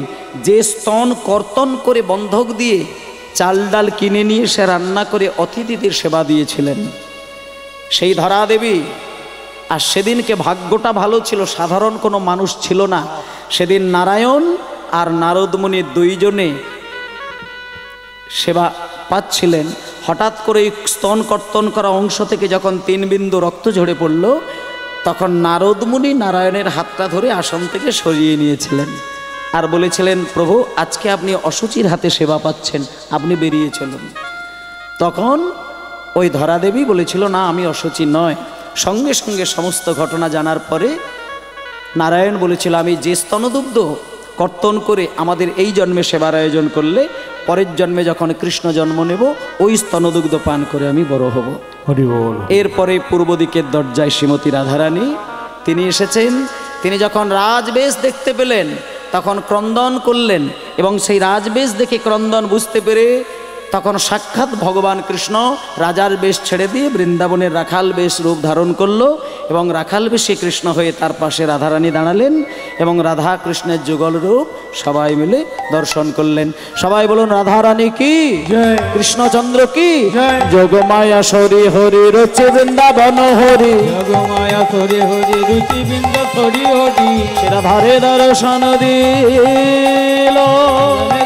যে স্তন কর্তন করে বন্ধক দিয়ে চাল ডাল কিনে নিয়ে সে রান্না করে অতিথিদের সেবা দিয়েছিলেন সেই ধরা দেবী। আর সেদিনকে ভাগ্যটা ভালো ছিল, সাধারণ কোনো মানুষ ছিল না। সেদিন নারায়ণ আর নারদমুনি দুইজনে সেবা পাচ্ছিলেন। হঠাৎ করে স্তন কর্তন করা অংশ থেকে যখন 3 বিন্দু রক্ত ঝরে পড়ল তখন নারদমুনি নারায়ণের হাতটা ধরে আসন থেকে সরিয়ে নিয়েছিলেন আর বলেছিলেন প্রভু আজকে আপনি অসুচির হাতে সেবা পাচ্ছেন, আপনি বেরিয়ে চলুন। তখন ওই ধরা দেবী বলেছিল না আমি অসুচি নয়। সঙ্গে সঙ্গে সমস্ত ঘটনা জানার পরে নারায়ণ বলেছিল আমি যে স্তনদুগ্ধ কর্তন করে আমাদের এই জন্মে সেবার আয়োজন করলে পরের জন্মে যখন কৃষ্ণ জন্ম নেব ওই স্তনদুগ্ধ পান করে আমি বড় হব। হরি বল। এরপরে পূর্ব দিকের দরজায় শ্রীমতী রাধারানী তিনি এসেছেন। তিনি যখন রাজবেশ দেখতে পেলেন তখন ক্রন্দন করলেন এবং সেই রাজবেশ দেখে ক্রন্দন বুঝতে পেরে তখন সাক্ষাৎ ভগবান কৃষ্ণ রাজার বেশ ছেড়ে দিয়ে বৃন্দাবনের রাখাল বেশ রূপ ধারণ করলো এবং রাখাল বেশে কৃষ্ণ হয়ে তার পাশে রাধারানী দাঁড়ালেন এবং রাধা কৃষ্ণের যুগল রূপ সবাই মিলে দর্শন করলেন। সবাই বলুন রাধারানী কি জয়, কৃষ্ণচন্দ্র কি জয়। যোগমায়া সরি হরি রচে বৃন্দাবন হরি, যোগমায়া হরি হরি রুচি বৃন্দ হরি হরি, রাধারে দর্শন দিল,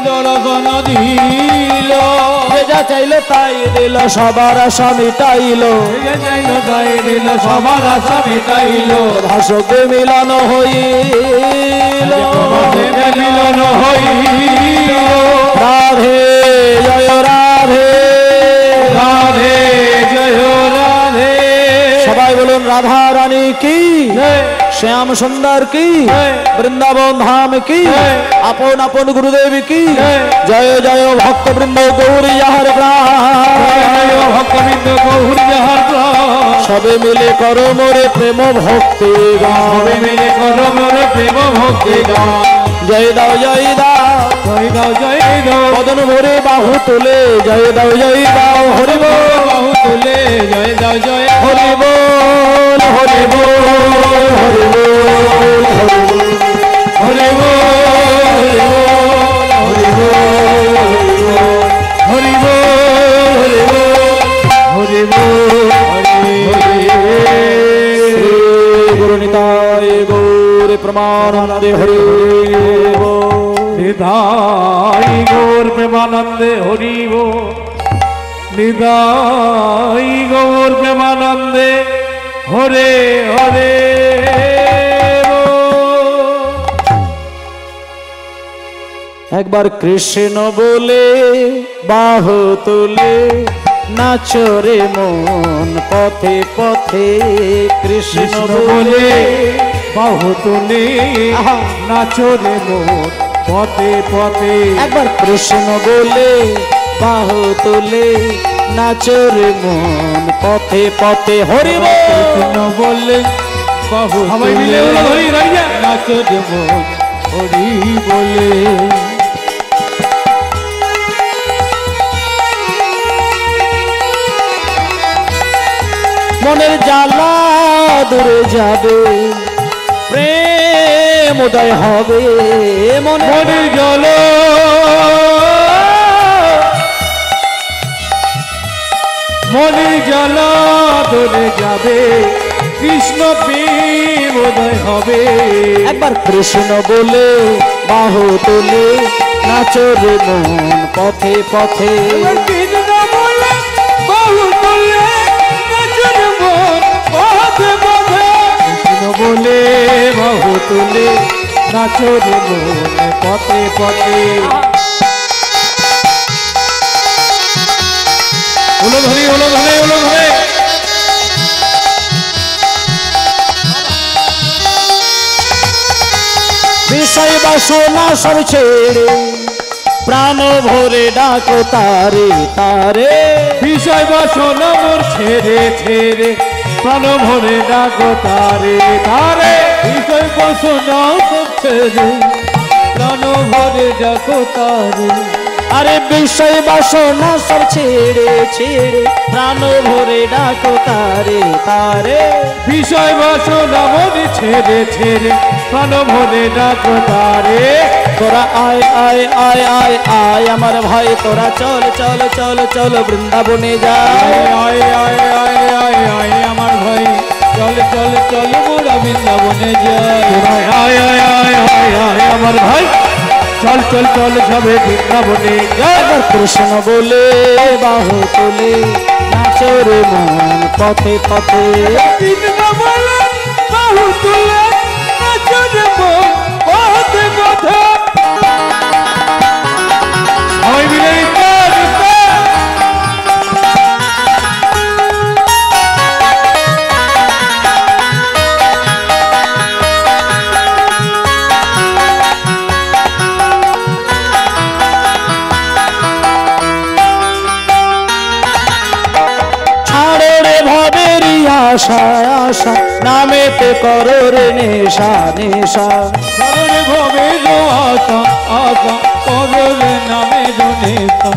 দর্শন দিল, যা চাইলো তাই দিল, সবার আশা মিটাইল, তাই দিল, সবার আশা মিটাইল, ভাষকে মিলন হইল, মিলন হইল, রাধে জয় রাধে, রাধে জয় রাধে। সবাই বলুন রাধা রানী की श्याम सुंदर की वृंदावन धाम की अपन अपन गुरुदेव की जय जय भक्त वृंद गौरी हर भक्त वृंद गौरी हर सबे मिले करो मोरे प्रेम भक्ति सबे मिले करो मोरे प्रेम भक्ति जय दाओ जय दाओ जय दाओ जय दाओ बदन भरे बाहु तुले जय दाओ हरि बोल बाहु तुले जय दाओ जय हरि बोल हरि बोल हरि बोल हरि बोल हरि बोल हरि बोल हरि बोल श्री गुरु निताय गौर प्रमानंदे हरि निधाई गौर प्रेमानंदे हरि बोल निधाई गौर प्रेमानंदे हरे हरे एक बार कृष्ण बोले बाहु तुले नाचो रे मन पथे पथे कृष्ण बोले बाहु तुले नाचो रे मोर पथे पथे एक बार कृष्ण बोले बाहु तुले नाचो रे मन पथे पथे हरि बोल कृष्ण बोले बाहु तुले नाचो रे मोर हरि बोले মনের জ্বালা দূরে যাবে প্রেম উদয় হবে মনের জল মনের জ্বালা দূরে যাবে কৃষ্ণ প্রেম উদয় হবে একবার কৃষ্ণ বলে বাহু তুলে নাচো রে মন পথে পথে কৃষ্ণ বলে বাহু তুলে নাচো রে মন পথে পথে কৃষ্ণ বলে বাহু তুলে নাচো রে মন পথে পথে হলো ধরে হলো ধরে হলো ধরে বিষয় বাসনা সব ছেড়ে প্রাণ ভরে ডাকো তারে তারে বিষয় বাসনা মোর ছেড়ে ছেড়ে প্রাণ ভরে ডাকো তারে তারে বিষয় বাসনা সব ছেড়ে প্রাণ ভরে ডাকো তারে আরে বিষয় বাসনা সব ছেড়ে ছেড়ে প্রাণ ভরে ডাকো তারে তারে বিষয় বাসনা মোর ছেড়ে ছেড়ে প্রাণ ভরে ডাকো তারে তোরা আয় আয় আয় আয় আয় আমার ভাই তোরা চল চল চল চল বৃন্দাবনে যা আয় আয় আয় আয় আয় আমার ভাই চল চল চল মোরা বৃন্দাবনে যাই আয় আয় আয় আয় আয় আমার ভাই চল চল চল যাবে বৃন্দাবনে এবার কৃষ্ণ বলে বাহু তুলে নাচো রে মন পথে পথে কৃষ্ণ বলে বাহু তুলে নাচো রে মন পথে পথে সবাই মিলে আশা আশা নামেতে করো রে নেশা নেশা সরল ভবে আশা আশা করো রে নামে নেশা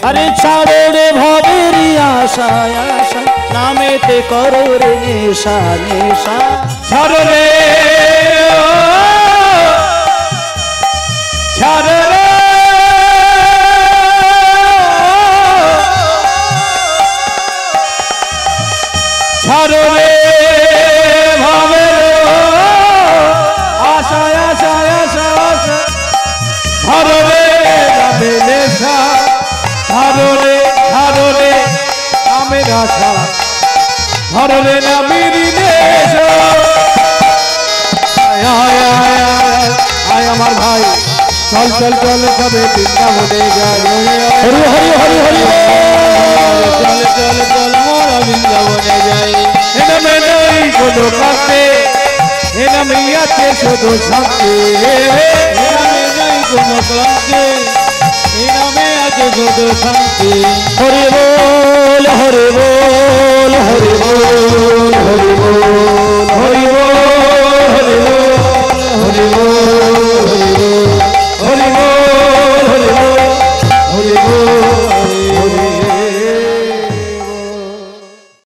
আরে ছাড়ো রে ভবের আশা আশা নামেতে করো রে নেশা নেশা ছাড়ো রে ছাড়ো রে ছাড়ো রে ভাবের আশা আশা আশা আশা ছাড়ো রে যাবে নেশা ছাড়ো রে নামের আশা ছাড়ো রে নামের নেশা আয় আয় আয় আয় আয় আমার ভাই চল চল চল সবে বৃন্দাবনে যাই হরি হরি হরি হরি চল চল চল মোরা বৃন্দাবনে যাই এ নামে নেই কোনো কাছে, এ নামে আছে শুধু শান্তি, এ নামে নেই কোনো কাছে, এ নামে আছে শুধু শান্তি। হরি বল হরি বল হরি বল হরি বল